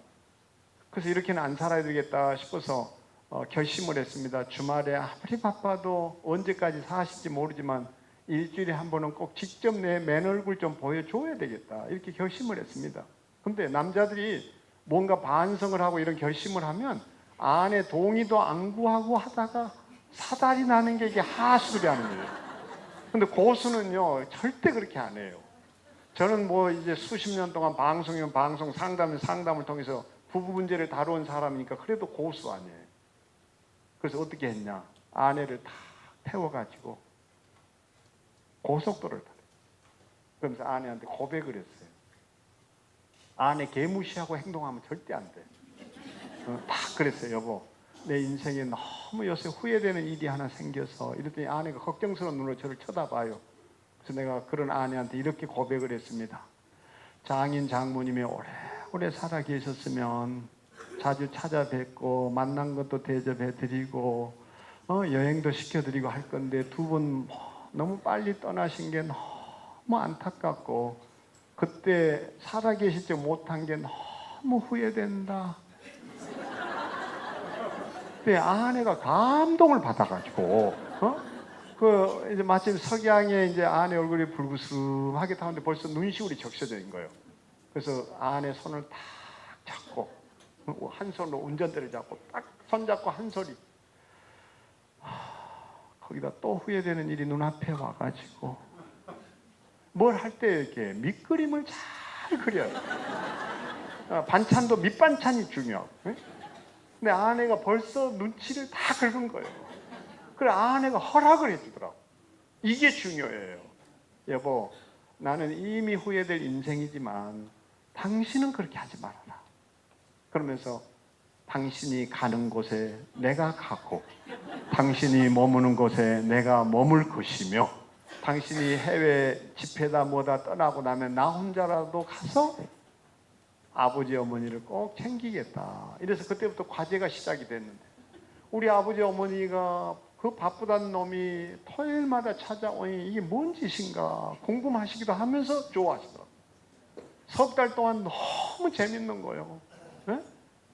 그래서 이렇게는 안 살아야 되겠다 싶어서 결심을 했습니다. 주말에 아무리 바빠도 언제까지 사실지 모르지만 일주일에 한 번은 꼭 직접 내 맨 얼굴 좀 보여줘야 되겠다. 이렇게 결심을 했습니다. 근데 남자들이 뭔가 반성을 하고 이런 결심을 하면 아내 동의도 안 구하고 하다가 사달이 나는 게 이게 하수를 하는 거예요. 근데 고수는요, 절대 그렇게 안 해요. 저는 뭐 이제 수십 년 동안 방송이면 방송, 상담은 상담을 통해서 부부 문제를 다루는 사람이니까 그래도 고수 아니에요. 그래서 어떻게 했냐? 아내를 다 태워가지고 고속도로를 타요. 그러면서 아내한테 고백을 했어요. 아내 개무시하고 행동하면 절대 안 돼. 딱 그랬어요. 여보, 내 인생에 너무 요새 후회되는 일이 하나 생겨서. 이랬더니 아내가 걱정스러운 눈으로 저를 쳐다봐요. 그래서 내가 그런 아내한테 이렇게 고백을 했습니다. 장인 장모님이 오래 살아 계셨으면 자주 찾아뵙고 만난 것도 대접해드리고 여행도 시켜드리고 할 건데 두 분 너무 빨리 떠나신 게 너무 안타깝고 그때 살아계시지 못한 게 너무 후회된다. 그때 아내가 감동을 받아가지고 이제 마침 석양에 이제 아내 얼굴이 불구스름하게 타는데 벌써 눈시울이 적셔져 있는 거예요. 그래서 아내 손을 딱 잡고 한 손으로 운전대를 잡고 딱 손잡고 한 소리. 거기다 또 후회되는 일이 눈앞에 와가지고 뭘 할 때 이렇게 밑그림을 잘 그려요. 반찬도 밑반찬이 중요하고. 근데 아내가 벌써 눈치를 다 긁은 거예요. 그래 아내가 허락을 해주더라고. 이게 중요해요. 여보, 나는 이미 후회될 인생이지만 당신은 그렇게 하지 말아라. 그러면서 당신이 가는 곳에 내가 가고 당신이 머무는 곳에 내가 머물 것이며 당신이 해외 집회다 뭐다 떠나고 나면 나 혼자라도 가서 아버지 어머니를 꼭 챙기겠다. 이래서 그때부터 과제가 시작이 됐는데 우리 아버지 어머니가 그 바쁘다는 놈이 토요일마다 찾아오니 이게 뭔 짓인가 궁금하시기도 하면서 좋아하시더라고요. 석 달 동안 너무 재밌는 거예요. 네?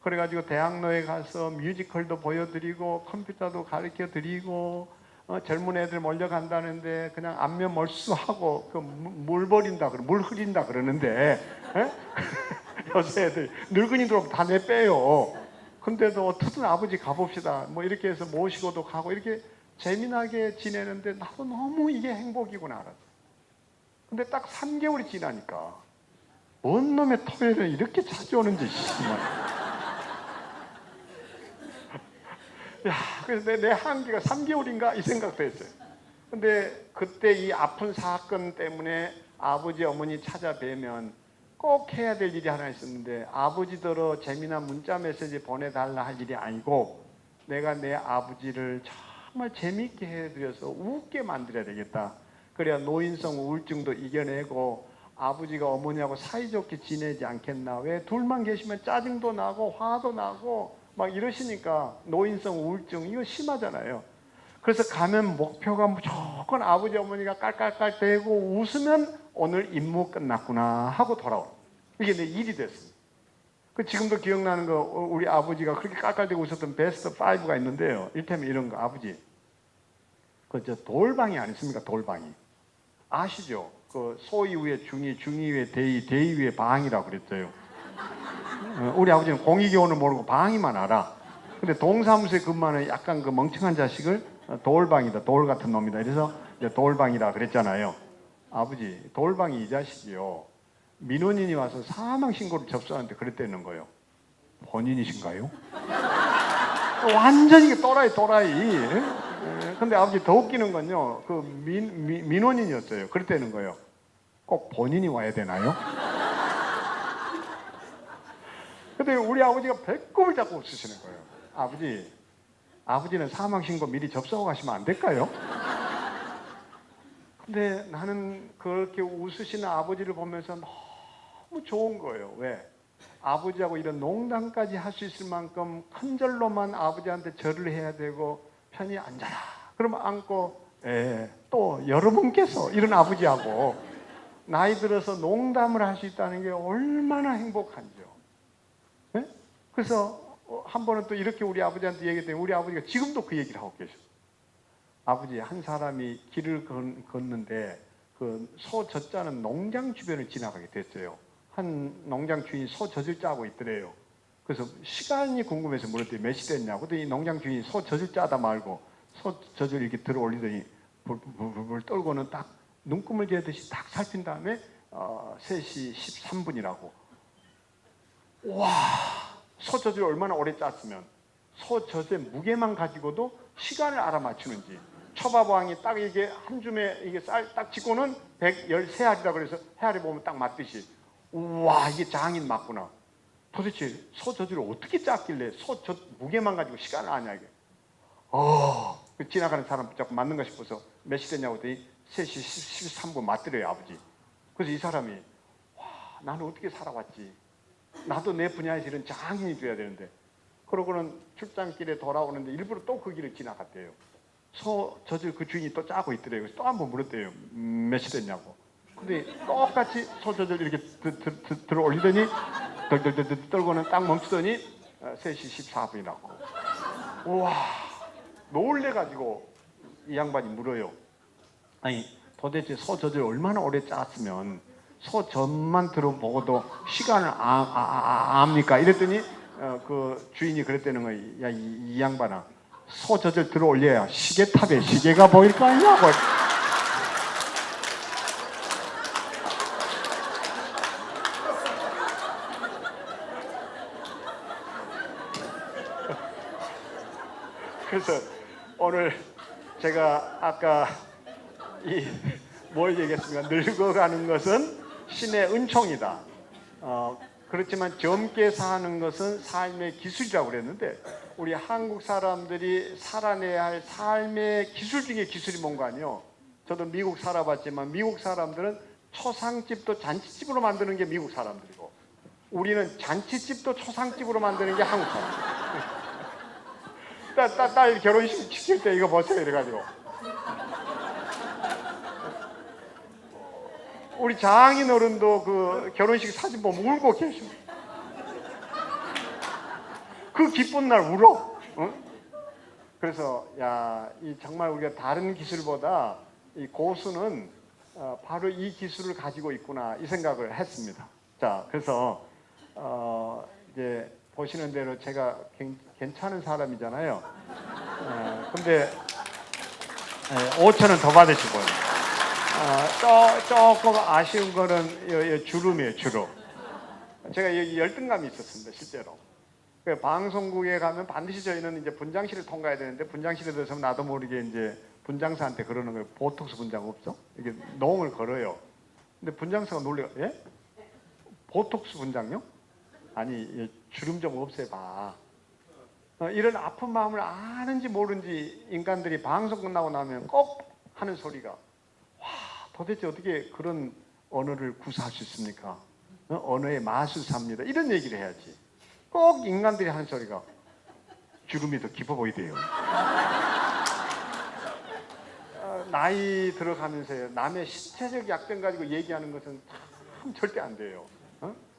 그래가지고 대학로에 가서 뮤지컬도 보여드리고 컴퓨터도 가르쳐드리고 젊은 애들 몰려간다는데 그냥 안면 몰수하고 물 버린다, 물 흐린다 그러는데 요새 애들 늙은이들 다 내빼요. 근데도 어떻든 아버지 가봅시다. 뭐 이렇게 해서 모시고도 가고 이렇게 재미나게 지내는데 나도 너무 이게 행복이구나 알았어. 근데 딱 3개월이 지나니까 뭔 놈의 토요일에 이렇게 찾아오는지 정말. 야, 그래서 내 한계가 3개월인가 이 생각도 했어요. 근데 그때 이 아픈 사건 때문에 아버지 어머니 찾아뵈면 꼭 해야 될 일이 하나 있었는데 아버지더러 재미난 문자 메시지 보내달라 할 일이 아니고 내가 내 아버지를 정말 재미있게 해드려서 웃게 만들어야 되겠다. 그래야 노인성 우울증도 이겨내고 아버지가 어머니하고 사이좋게 지내지 않겠나. 왜 둘만 계시면 짜증도 나고 화도 나고 막 이러시니까 노인성 우울증 이거 심하잖아요. 그래서 가면 목표가 무조건 아버지 어머니가 깔깔깔 대고 웃으면 오늘 임무 끝났구나 하고 돌아오는 이게 내 일이 됐습니다. 그 지금도 기억나는 거 우리 아버지가 그렇게 깔깔대고 웃었던 베스트 5가 있는데요. 이를테면 이런 거 아버지 그 저 돌방이 아니십니까? 돌방이 아시죠? 그 소위 위에 중위, 중위 위에 대위, 대위 위에 방이라고 그랬어요. 우리 아버지는 공익교원을 모르고 방이만 알아. 근데 동사무소에 근무하는 약간 그 멍청한 자식을 돌방이다, 돌 같은 놈이다. 이래서 이제 돌방이라 그랬잖아요. 아버지, 돌방이 이 자식이요. 민원인이 와서 사망 신고를 접수하는데 그랬다는 거예요. 본인이신가요? 완전히 또라이. 근데 아버지 더 웃기는 건요. 그 민원인이었어요. 그랬다는 거예요. 꼭 본인이 와야 되나요? 근데 우리 아버지가 배꼽을 잡고 웃으시는 거예요. 아버지는 사망 신고 미리 접수하고 가시면 안 될까요? 근데 나는 그렇게 웃으시는 아버지를 보면서 너무 좋은 거예요. 왜? 아버지하고 이런 농담까지 할 수 있을 만큼 큰 절로만 아버지한테 절을 해야 되고 편히 앉아라. 그러면 앉고 또 여러분께서 이런 아버지하고 나이 들어서 농담을 할 수 있다는 게 얼마나 행복한지요. 네? 그래서 한 번은 또 이렇게 우리 아버지한테 얘기했더니 우리 아버지가 지금도 그 얘기를 하고 계셔. 아버지 한 사람이 길을 걷는데 그 소 젖자는 농장 주변을 지나가게 됐어요. 한 농장 주인이 소 젖을 짜고 있더래요. 그래서 시간이 궁금해서 물었더니 몇 시 됐냐고. 그랬더니 이 농장 주인이 소 젖을 짜다 말고 소 젖을 이렇게 들어 올리더니 불 떨고는 딱 눈금을 재듯이 딱 살핀 다음에 3시 13분이라고. 와, 소 젖을 얼마나 오래 짰으면 소 젖의 무게만 가지고도 시간을 알아맞추는지. 초밥왕이 딱 이게 한 줌에 이게 쌀 딱 찍고는 113알이라 그래서 헤아리 보면 딱 맞듯이. 우와, 이게 장인 맞구나. 도대체 소 젖을 어떻게 짰길래 소 젖 무게만 가지고 시간을 아냐 이게. 지나가는 사람 자꾸 맞는가 싶어서 몇 시 됐냐고 했더니 3시 13분 맞더래요 아버지. 그래서 이 사람이 와, 나는 어떻게 살아왔지. 나도 내 분야에서 이런 장인이 돼야 되는데. 그러고는 출장길에 돌아오는데 일부러 또 그 길을 지나갔대요. 소 젖을 그 주인이 또 짜고 있더래요. 그래서 또 한 번 물었대요. 몇 시 됐냐고. 근데 똑같이 소 젖을 이렇게 들어 올리더니 덜덜덜 떨고는 딱 멈추더니 3시 14분이라고. 우와, 놀래가지고 이 양반이 물어요. 아니 도대체 소 젖을 얼마나 오래 짰으면 소 젖만 들어보고도 시간을 압니까? 이랬더니 그 주인이 그랬다는 거예요. 야, 이 양반아, 소 젖을 들어 올려야 시계탑에 시계가 보일 거 아니냐고. 그래서 오늘 제가 아까 뭘 얘기했습니까? 늙어가는 것은 신의 은총이다. 그렇지만 젊게 사는 것은 삶의 기술이라고 그랬는데 우리 한국 사람들이 살아내야 할 삶의 기술 중에 기술이 뭔가 아니요. 저도 미국 살아봤지만 미국 사람들은 초상집도 잔치집으로 만드는 게 미국 사람들이고 우리는 잔치집도 초상집으로 만드는 게 한국 사람들. 딸 결혼식 시킬 때 이거 보세요 이래가지고 우리 장인어른도 그 결혼식 사진 보면 울고 계셔. 그 기쁜 날 울어. 어? 그래서 이 정말 우리가 다른 기술보다 이 고수는 바로 이 기술을 가지고 있구나 이 생각을 했습니다. 자, 그래서 이제 보시는 대로 제가 괜찮은 사람이잖아요. 근데 5,000원 더 받으시고요. 조금 아쉬운 거는 주름이에요, 주름. 제가 여기 열등감이 있었습니다, 실제로. 방송국에 가면 반드시 저희는 이제 분장실을 통과해야 되는데 분장실에 들어서면 나도 모르게 이제 분장사한테 그러는 거예요. 보톡스 분장 없어? 이게 농을 걸어요. 근데 분장사가 놀래요. 예? 보톡스 분장요? 아니 주름 좀 없애봐. 이런 아픈 마음을 아는지 모르는지 인간들이 방송 끝나고 나면 꼭 하는 소리가 와 도대체 어떻게 그런 언어를 구사할 수 있습니까? 언어의 마술사입니다. 이런 얘기를 해야지. 꼭 인간들이 하는 소리가 주름이 더 깊어 보이대요. 나이 들어가면서요. 남의 신체적 약점 가지고 얘기하는 것은 참 절대 안 돼요.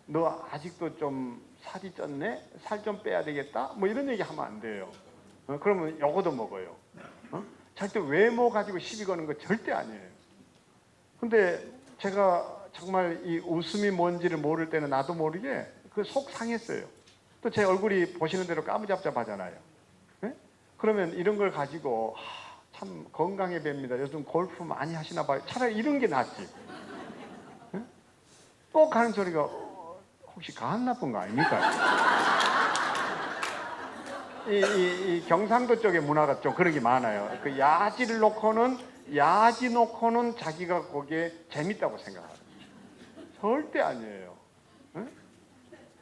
너 아직도 좀 살이 쪘네? 살 좀 빼야 되겠다? 뭐 이런 얘기 하면 안 돼요. 그러면 요거도 먹어요. 절대 외모 가지고 시비 거는 거 절대 아니에요. 근데 제가 정말 이 웃음이 뭔지를 모를 때는 나도 모르게 그 속 상했어요. 또 제 얼굴이 보시는 대로 까무잡잡하잖아요. 네? 그러면 이런 걸 가지고 참 건강해 봅니다. 요즘 골프 많이 하시나 봐요. 차라리 이런 게 낫지. 네? 꼭 하는 소리가 혹시 간 나쁜 거 아닙니까? 이 경상도 쪽의 문화가 좀 그런 게 많아요. 그 야지를 놓고는 자기가 거기에 재밌다고 생각해요. 절대 아니에요. 네?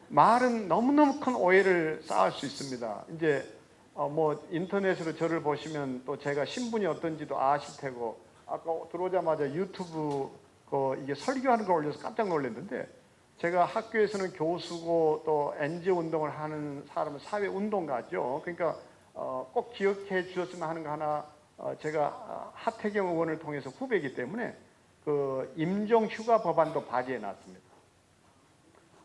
말은 너무너무 큰 오해를 쌓을 수 있습니다. 이제 뭐 인터넷으로 저를 보시면 또 제가 신분이 어떤지도 아실 테고 아까 들어오자마자 유튜브 이게 설교하는 걸 올려서 깜짝 놀랐는데 제가 학교에서는 교수고 또 NGO 운동을 하는 사람은 사회 운동가죠. 그러니까 꼭 기억해 주셨으면 하는 거 하나 제가 하태경 의원을 통해서 후배이기 때문에 그 임종 휴가 법안도 발의해 놨습니다.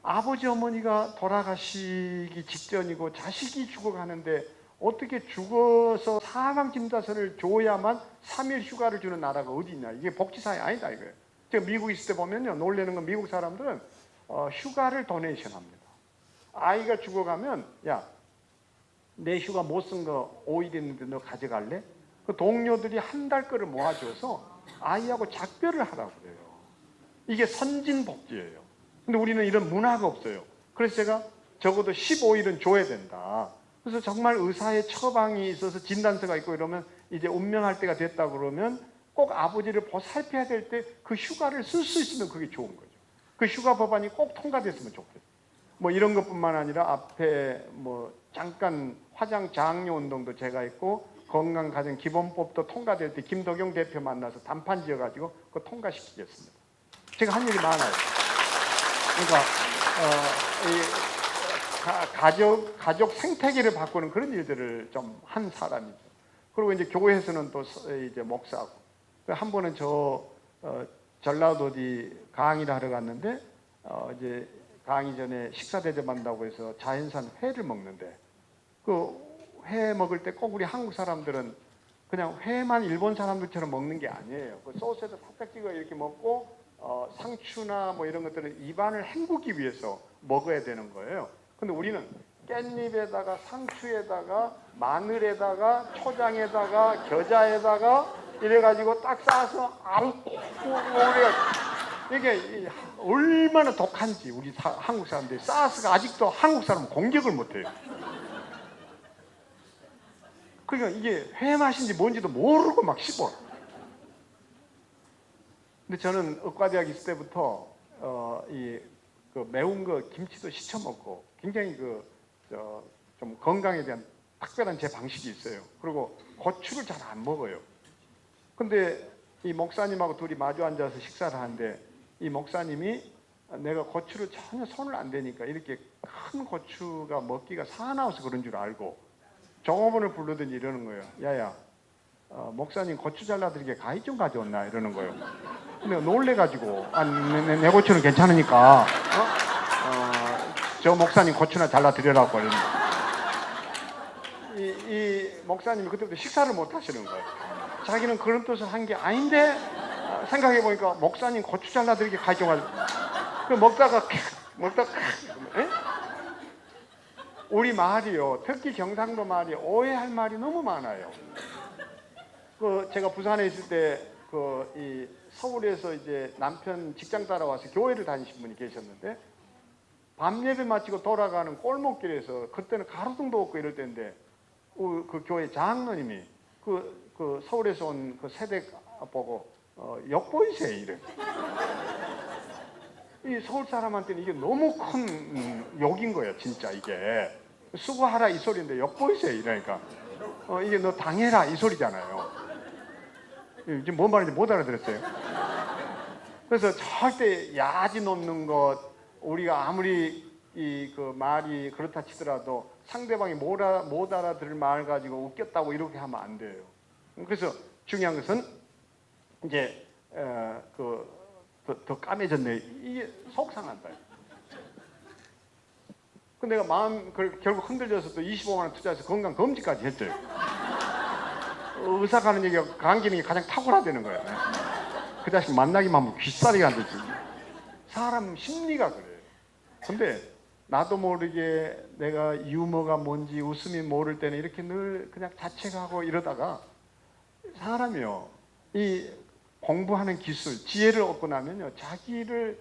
아버지 어머니가 돌아가시기 직전이고 자식이 죽어가는데 어떻게 죽어서 사망 진단서를 줘야만 3일 휴가를 주는 나라가 어디 있냐. 이게 복지사회 아니다 이거예요. 제가 미국 있을 때 보면요. 놀라는 건 미국 사람들은 휴가를 도네이션 합니다. 아이가 죽어가면 야, 내 휴가 못 쓴 거 5일 있는데 너 가져갈래? 그 동료들이 한 달 거를 모아줘서 아이하고 작별을 하라고 그래요. 이게 선진복지예요. 근데 우리는 이런 문화가 없어요. 그래서 제가 적어도 15일은 줘야 된다. 그래서 정말 의사의 처방이 있어서 진단서가 있고 이러면 이제 운명할 때가 됐다 그러면 꼭 아버지를 보살펴야 될 때 그 휴가를 쓸 수 있으면 그게 좋은 거죠. 그 휴가 법안이 꼭 통과됐으면 좋겠어요. 뭐 이런 것뿐만 아니라 앞에 뭐 잠깐 화장 장려 운동도 제가 했고 건강가정기본법도 통과될 때 김덕용 대표 만나서 단판 지어가지고 그거 통과시키겠습니다. 제가 한 일이 많아요. 그러니까 가족 생태계를 바꾸는 그런 일들을 좀 한 사람이죠. 그리고 이제 교회에서는 또 이제 목사고 한 번은 전라도 어디 강의를 하러 갔는데 이제 강의 전에 식사 대접한다고 해서 자연산 회를 먹는데 그 회 먹을 때 꼭 우리 한국 사람들은 그냥 회만 일본 사람들처럼 먹는 게 아니에요. 그 소스에서 탁탁 찍어 이렇게 먹고 상추나 뭐 이런 것들은 입안을 헹구기 위해서 먹어야 되는 거예요. 근데 우리는 깻잎에다가 상추에다가 마늘에다가 초장에다가 겨자에다가 이래가지고 딱 싸서 이게 얼마나 독한지 우리 한국 사람들이 싸서가 아직도 한국 사람은 공격을 못해요. 그러니까 이게 회 맛인지 뭔지도 모르고 막 씹어. 근데 저는 의과대학 있을 때부터 그 매운 거 김치도 시쳐 먹고 굉장히 좀 건강에 대한 특별한 제 방식이 있어요. 그리고 고추를 잘 안 먹어요. 근데 이 목사님하고 둘이 마주 앉아서 식사를 하는데 이 목사님이 내가 고추를 전혀 손을 안 대니까 이렇게 큰 고추가 먹기가 사나워서 그런 줄 알고 종업원을 부르더니 이러는 거예요. 야야, 목사님 고추 잘라드리게 가위 좀 가져왔나 이러는 거예요. 근데 놀래가지고 내 고추는 괜찮으니까 저 목사님 고추나 잘라드리라고 이러는 거예요. 이 목사님이 그때부터 식사를 못 하시는 거예요. 자기는 그런 뜻을 한 게 아닌데 생각해보니까 목사님 고추 잘라드리게 가위 좀 가져와. 그 먹다가 에? 우리 말이요, 특히 경상도 말이 오해할 말이 너무 많아요. 제가 부산에 있을 때 이 서울에서 이제 남편 직장 따라와서 교회를 다니신 분이 계셨는데 밤 예배 마치고 돌아가는 골목길에서 그때는 가로등도 없고 이럴 때인데 그 교회 장로님이 그 서울에서 온 그 세대 보고 역보이세요 이래. 이 서울 사람한테는 이게 너무 큰 욕인 거예요, 진짜 이게. 수고하라 이 소리인데 역보이세요 이러니까 이게 너 당해라 이 소리잖아요. 지금 뭔 말인지 못 알아들었어요. 그래서 절대 야지 놓는 것, 우리가 아무리 그 말이 그렇다 치더라도 상대방이 못 알아들을 말 가지고 웃겼다고 이렇게 하면 안 돼요. 그래서 중요한 것은 이제 더 까매졌네. 이게 속상한다. 근데 내가 마음 결국 흔들려서 또 25만 원 투자해서 건강 검진까지 했죠. 의사가 하는 얘기가 간 기능이 가장 탁월하다는 거야. 그 자식 만나기만 하면 귀싸리가 안 되지. 사람 심리가 그래요. 근데 나도 모르게 내가 유머가 뭔지 웃음이 모를 때는 이렇게 늘 그냥 자책하고 이러다가 사람이요, 이 공부하는 기술, 지혜를 얻고 나면요, 자기를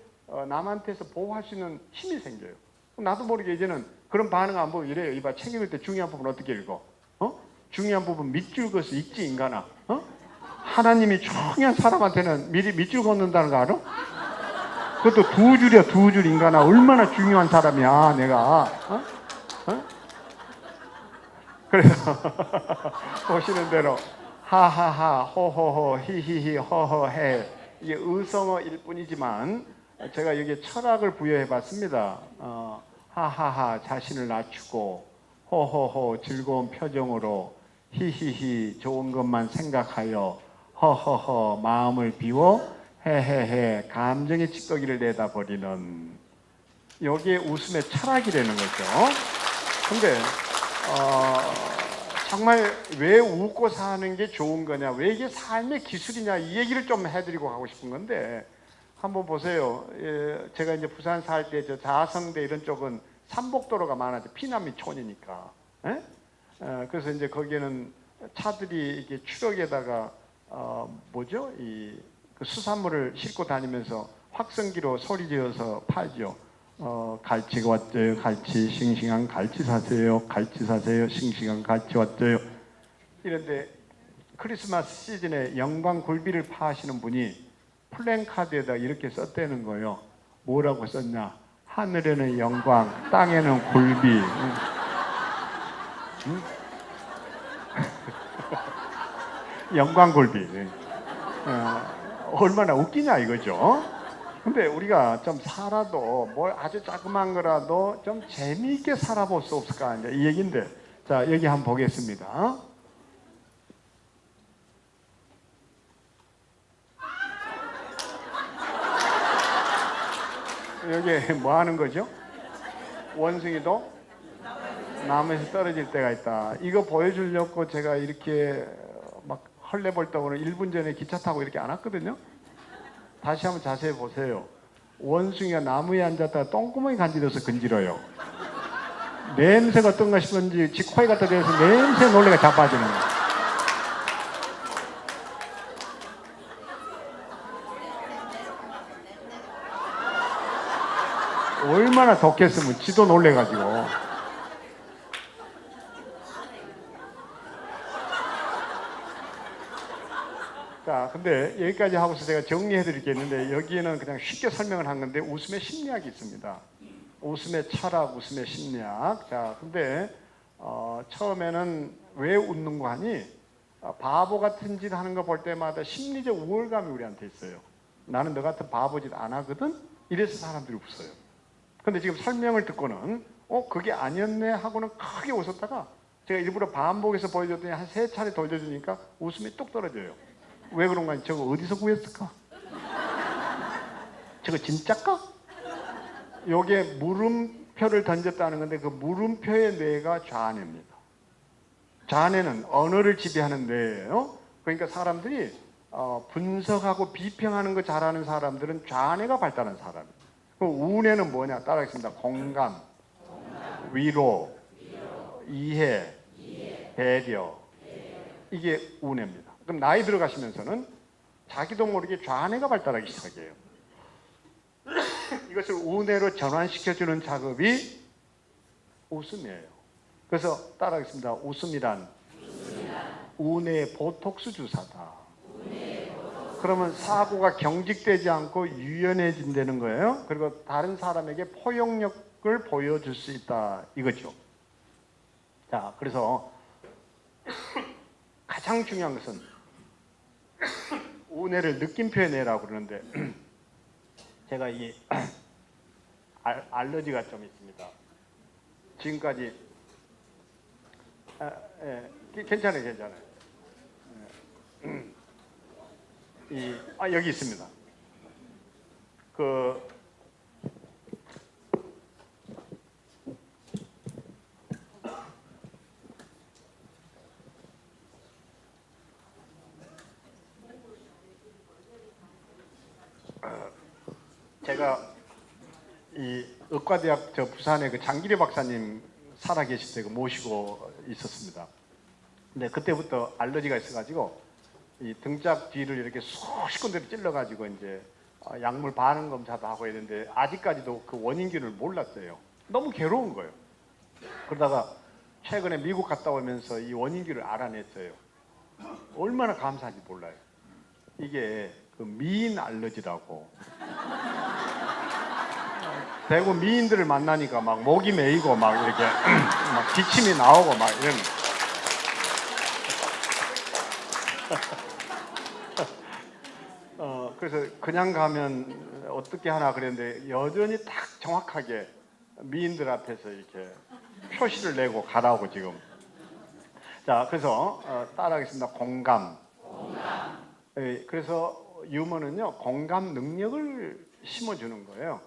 남한테서 보호할 수 있는 힘이 생겨요. 나도 모르게 이제는 그런 반응 안 보고 이래요. 이봐, 책 읽을 때 중요한 부분 어떻게 읽어? 중요한 부분 밑줄 그어서 읽지 인간아. 하나님이 중요한 사람한테는 미리 밑줄 걷는다는 거 알아? 그것도 두 줄이야, 두 줄 인간아. 얼마나 중요한 사람이야 내가. 그래서 보시는 대로 하하하, 호호호, 히히히, 허허해, 이게 의성어일 뿐이지만 제가 여기에 철학을 부여해 봤습니다. 하하하, 자신을 낮추고, 호호호, 즐거운 표정으로, 히히히, 좋은 것만 생각하여, 허허허, 마음을 비워, 헤헤헤, 감정의 찌꺼기를 내다버리는, 여기에 웃음의 철학이라는 거죠. 근데 정말 왜 웃고 사는 게 좋은 거냐, 왜 이게 삶의 기술이냐, 이 얘기를 좀 해드리고 가고 싶은 건데, 한번 보세요. 제가 이제 부산 살 때 저 자성대 이런 쪽은 삼복도로가 많아져, 피난민촌이니까. 그래서 이제 거기에는 차들이 이렇게 추럭에다가 그 수산물을 싣고 다니면서 확성기로 소리 지어서 팔죠. 갈치가 왔어요. 갈치, 싱싱한 갈치 사세요. 갈치 사세요. 싱싱한 갈치 왔어요. 이런데 크리스마스 시즌에 영광 굴비를 파시는 분이 플랜카드에다 이렇게 썼다는 거예요. 뭐라고 썼냐? 하늘에는 영광, 땅에는 굴비. 영광 굴비. 얼마나 웃기냐 이거죠. 근데 우리가 좀 살아도 뭘 아주 자그마한 거라도 좀 재미있게 살아볼 수 없을까 이제 이 얘기인데, 자 여기 한번 보겠습니다. 여기 뭐 하는 거죠? 원숭이도 나무에서 떨어질 때가 있다. 이거 보여주려고 제가 이렇게 막 헐레벌떡으로 1분 전에 기차 타고 이렇게 안 왔거든요. 다시 한번 자세히 보세요. 원숭이가 나무에 앉았다가 똥구멍이 간지러서 건지러요. 냄새가 어떤가 싶은지 지코에 갖다 대서 냄새 놀래가 자빠지는 거예요. 얼마나 독했으면 지도 놀래가지고. 자, 근데 여기까지 하고서 제가 정리해 드리겠는데, 여기에는 그냥 쉽게 설명을 한 건데 웃음의 심리학이 있습니다. 웃음의 철학, 웃음의 심리학. 자, 근데 처음에는 왜 웃는 거 하니, 바보 같은 짓 하는 거 볼 때마다 심리적 우월감이 우리한테 있어요. 나는 너 같은 바보 짓 안 하거든? 이래서 사람들이 웃어요. 근데 지금 설명을 듣고는 그게 아니었네 하고는 크게 웃었다가 제가 일부러 반복해서 보여줬더니 한 3차례 돌려주니까 웃음이 뚝 떨어져요. 왜 그런가? 저거 어디서 구했을까? 저거 진짜까? 요게 물음표를 던졌다는 건데, 그 물음표의 뇌가 좌뇌입니다. 좌뇌는 언어를 지배하는 뇌예요. 그러니까 사람들이 분석하고 비평하는 거 잘하는 사람들은 좌뇌가 발달한 사람이에요. 우뇌는 뭐냐? 따라하겠습니다. 공감, 위로, 이해, 배려, 이게 우뇌입니다. 그럼 나이 들어가시면서는 자기도 모르게 좌뇌가 발달하기 시작해요. 이것을 우뇌로 전환시켜주는 작업이 웃음이에요. 그래서 따라하겠습니다. 웃음이란 우뇌 보톡스 주사다. 그러면 사고가 경직되지 않고 유연해진다는 거예요. 그리고 다른 사람에게 포용력을 보여줄 수 있다 이거죠. 자, 그래서 가장 중요한 것은 우뇌를 느낌표에 내라고 그러는데 제가 이 알러지가 좀 있습니다. 지금까지 괜찮아요. 여기 있습니다. 제가 이 의과대학 부산에 그 장기래 박사님 살아계실 때 모시고 있었습니다. 근데 그때부터 알러지가 있어가지고 이 등짝 뒤를 이렇게 수십 군데를 찔러가지고 이제 약물 반응 검사도 하고 했는데 아직까지도 그 원인균을 몰랐어요. 너무 괴로운 거예요. 그러다가 최근에 미국 갔다 오면서 이 원인균을 알아냈어요. 얼마나 감사한지 몰라요. 이게 그 미인 알러지라고. 대구 미인들을 만나니까 막 목이 메이고 막 이렇게 막 기침이 나오고 막 이런. 그래서 그냥 가면 어떻게 하나 그랬는데 여전히 딱 정확하게 미인들 앞에서 이렇게 표시를 내고 가라고 지금. 자, 그래서 따라하겠습니다. 공감. 그래서 유머는요, 공감 능력을 심어주는 거예요.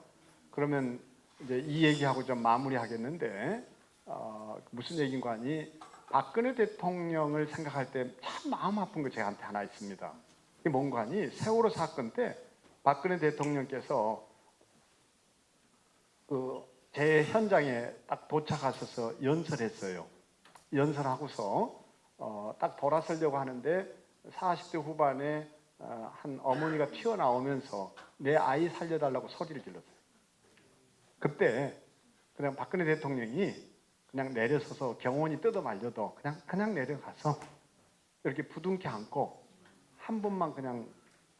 그러면 이제 이 얘기하고 좀 마무리하겠는데 무슨 얘기인가 하니 박근혜 대통령을 생각할 때 참 마음 아픈 거 저한테 하나 있습니다. 이게 뭔가 하니 세월호 사건 때 박근혜 대통령께서 제 현장에 딱 도착하셔서 연설했어요. 연설하고서 딱 돌아서려고 하는데 40대 후반에 한 어머니가 튀어나오면서 내 아이 살려달라고 소리를 질렀어요. 그때 그냥 박근혜 대통령이 그냥 내려서서 경호원이 뜯어 말려도 그냥 내려가서 이렇게 부둥켜 안고 한 번만 그냥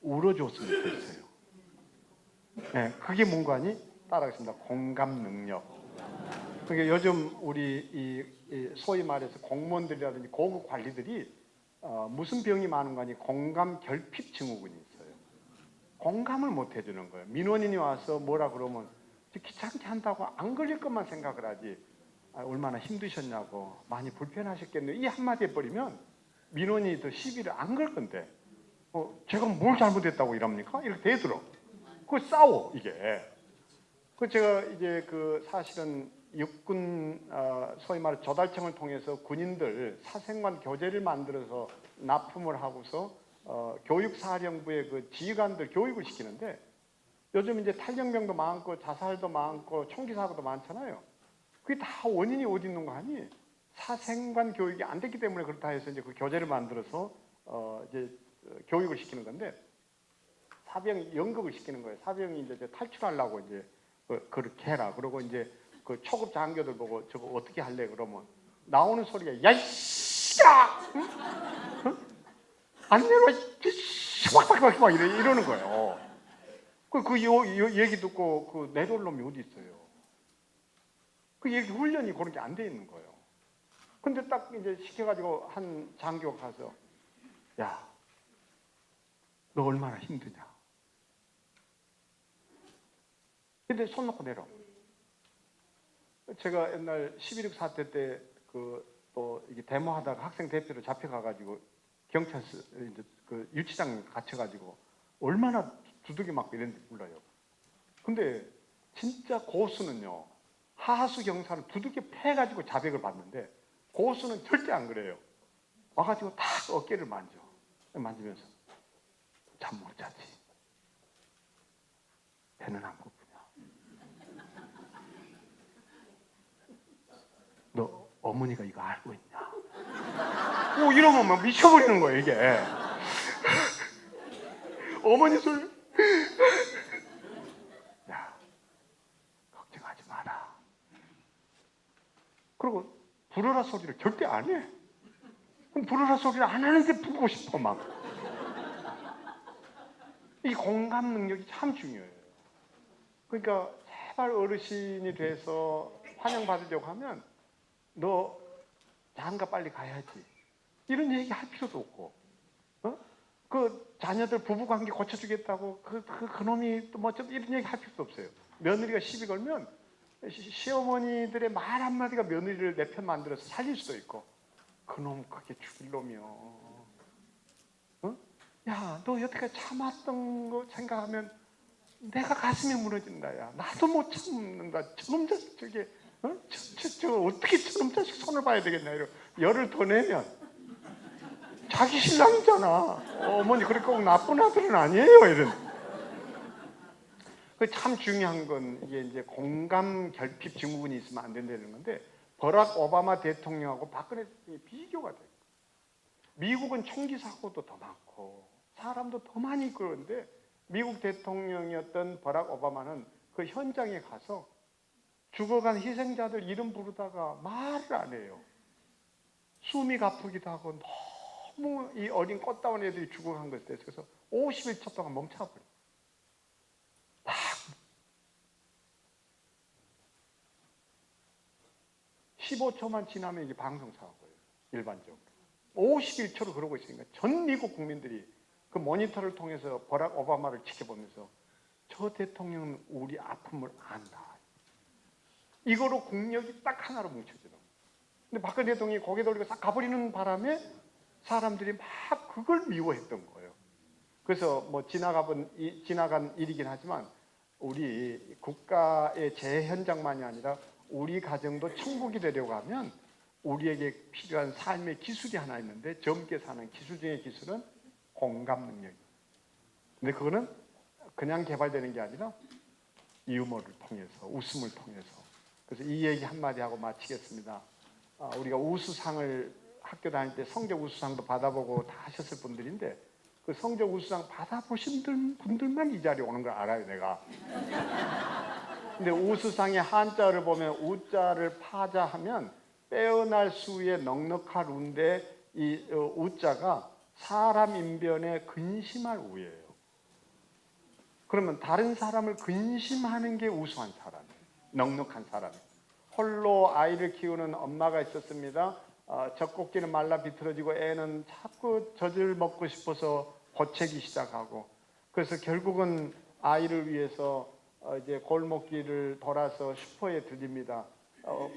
울어줬으면 좋겠어요. 네, 그게 뭔가 하니 따라가겠습니다. 공감 능력. 그게 요즘 우리 이 소위 말해서 공무원들이라든지 고급 관리들이 무슨 병이 많은 거 아니 공감 결핍 증후군이 있어요. 공감을 못 해주는 거예요. 민원인이 와서 뭐라 그러면 귀찮게 한다고 안 걸릴 것만 생각을 하지 얼마나 힘드셨냐고 많이 불편하셨겠네요. 이 한마디 해버리면 민원인이 더 시비를 안 걸 건데 제가 뭘 잘못했다고 이럽니까? 이렇게 대들어. 그거 싸워 이게. 그 제가 이제 사실은 육군 소위 말해 조달청을 통해서 군인들 사생관 교재를 만들어서 납품을 하고서 교육사령부의 그 지휘관들 교육을 시키는데 요즘 이제 탈영병도 많고 자살도 많고 총기 사고도 많잖아요. 그게 다 원인이 어디 있는 거 아니? 사생관 교육이 안 됐기 때문에 그렇다 해서 이제 그 교재를 만들어서 이제 교육을 시키는 건데 사병 연극을 시키는 거예요. 사병이 이제 탈출하려고 이제 그렇게 해라. 그러고 이제 그 초급 장교들 보고 저거 어떻게 할래? 그러면 나오는 소리가 야 이씨야, 응? 안 내려와, 막 이러는 거예요. 그 얘기 듣고 그 내려올 놈이 어디 있어요? 그 얘기 훈련이 그런 게 안 돼 있는 거예요. 근데 딱 이제 시켜가지고 한 장교가 가서 야, 너 얼마나 힘드냐? 근데 손 놓고 내려. 제가 옛날 11.6 사태 때 또 이게 데모하다가 학생 대표로 잡혀가가지고 경찰서 이제 그 유치장 갇혀가지고 얼마나 두들겨 맞고 이랬는지 몰라요. 근데 진짜 고수는요, 하하수 경사를 두들겨 패가지고 자백을 받는데 고수는 절대 안 그래요. 와가지고 탁 어깨를 만지면서 잠 못 자지. 배는 안 고프냐? 너 어머니가 이거 알고 있냐? 오, 이러면 막 미쳐버리는 거예요, 이게. 어머니 소리. 야, 걱정하지 마라. 그리고 부르라 소리를 절대 안 해. 그럼 부르라 소리를 안 하는데 부르고 싶어, 막. 이 공감 능력이 참 중요해요. 그러니까 제발 어르신이 돼서 환영받으려고 하면 너 장가 빨리 가야지. 이런 얘기 할 필요도 없고, 그 자녀들 부부관계 고쳐주겠다고 그놈이 또 뭐 좀 이런 얘기 할 필요도 없어요. 며느리가 시비 걸면 시어머니들의 말 한마디가 며느리를 내 편 만들어서 살릴 수도 있고, 그놈 그게 죽일 놈이요. 야, 너 여태까지 참았던 거 생각하면 내가 가슴이 무너진다. 야, 나도 못 참는다. 저놈 자식 저게 저 어떻게 저놈 자식 손을 봐야 되겠냐. 이러 열을 더 내면 자기 신랑이잖아. 어머니 그렇게 꼭 나쁜 아들은 아니에요. 이런. 그 참 중요한 건 이게 이제 공감 결핍 증후군이 있으면 안 된다는 건데, 버락 오바마 대통령하고 박근혜 대통령이 비교가 돼요. 미국은 총기 사고도 더 많고 사람도 더 많이 그러는데, 미국 대통령이었던 버락 오바마는 그 현장에 가서 죽어간 희생자들 이름 부르다가 말을 안 해요. 숨이 가쁘기도 하고 너무 이 어린 꽃다운 애들이 죽어간 것에 대해서 그래서 51초 동안 멈춰버려요. 딱 15초만 지나면 이게 방송사고예요. 일반적으로 51초로 그러고 있으니까 전 미국 국민들이 그 모니터를 통해서 버락 오바마를 지켜보면서 저 대통령은 우리 아픔을 안다. 이거로 국력이 딱 하나로 뭉쳐지는 거예요. 근데 박근혜 대통령이 고개 돌리고 싹 가버리는 바람에 사람들이 막 그걸 미워했던 거예요. 그래서 뭐 지나간 일이긴 하지만 우리 국가의 재현장만이 아니라 우리 가정도 천국이 되려고 하면 우리에게 필요한 삶의 기술이 하나 있는데, 젊게 사는 기술 중의 기술은 공감 능력이에요. 근데 그거는 그냥 개발되는 게 아니라 유머를 통해서, 웃음을 통해서. 그래서 이 얘기 한마디 하고 마치겠습니다. 우리가 우수상을 학교 다닐 때 성적 우수상도 받아보고 다 하셨을 분들인데, 그 성적 우수상 받아보신 분들만 이 자리에 오는 걸 알아요, 내가. 근데 우수상의 한자를 보면 우자를 파자하면 빼어날 수의 넉넉할 우인데, 이 우자가 사람 인변에 근심할 우예요. 그러면 다른 사람을 근심하는 게 우수한 사람이에요. 넉넉한 사람이에요. 홀로 아이를 키우는 엄마가 있었습니다. 젖꼭지는 말라 비틀어지고 애는 자꾸 젖을 먹고 싶어서 보채기 시작하고, 그래서 결국은 아이를 위해서 이제 골목길을 돌아서 슈퍼에 들립니다.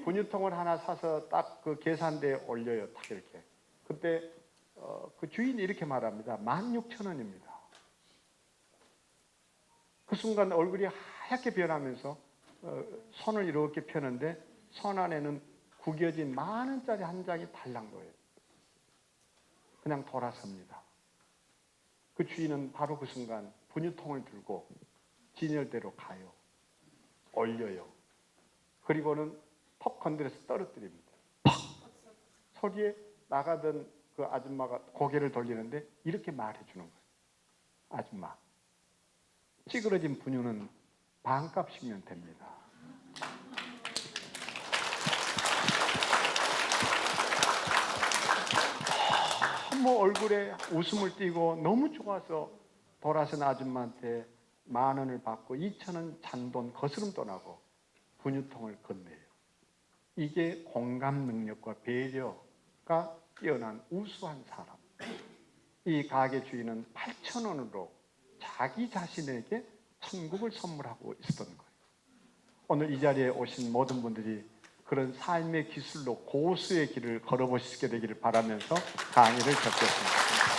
분유통을 하나 사서 딱 그 계산대에 올려요. 딱 이렇게. 그때 그 주인이 이렇게 말합니다. 16,000원입니다. 그 순간 얼굴이 하얗게 변하면서 손을 이렇게 펴는데 손 안에는 구겨진 10,000원짜리 한 장이 달랑 놓여요. 그냥 돌아섭니다. 그 주인은 바로 그 순간 분유통을 들고 진열대로 가요. 올려요. 그리고는 턱 건드려서 떨어뜨립니다. 팍! 소리에 나가던 그 아줌마가 고개를 돌리는데 이렇게 말해 주는 거예요. 아줌마, 찌그러진 분유는 반값이면 됩니다. 뭐 얼굴에 웃음을 띠고 너무 좋아서 돌아선 아줌마한테 10,000원을 받고 2,000원 잔돈 거스름 떠나고 분유통을 건네요. 이게 공감 능력과 배려가 뛰어난 우수한 사람. 이 가게 주인은 8,000원으로 자기 자신에게 천국을 선물하고 있었던 거예요. 오늘 이 자리에 오신 모든 분들이 그런 삶의 기술로 고수의 길을 걸어보시게 되기를 바라면서 강의를 접겠습니다.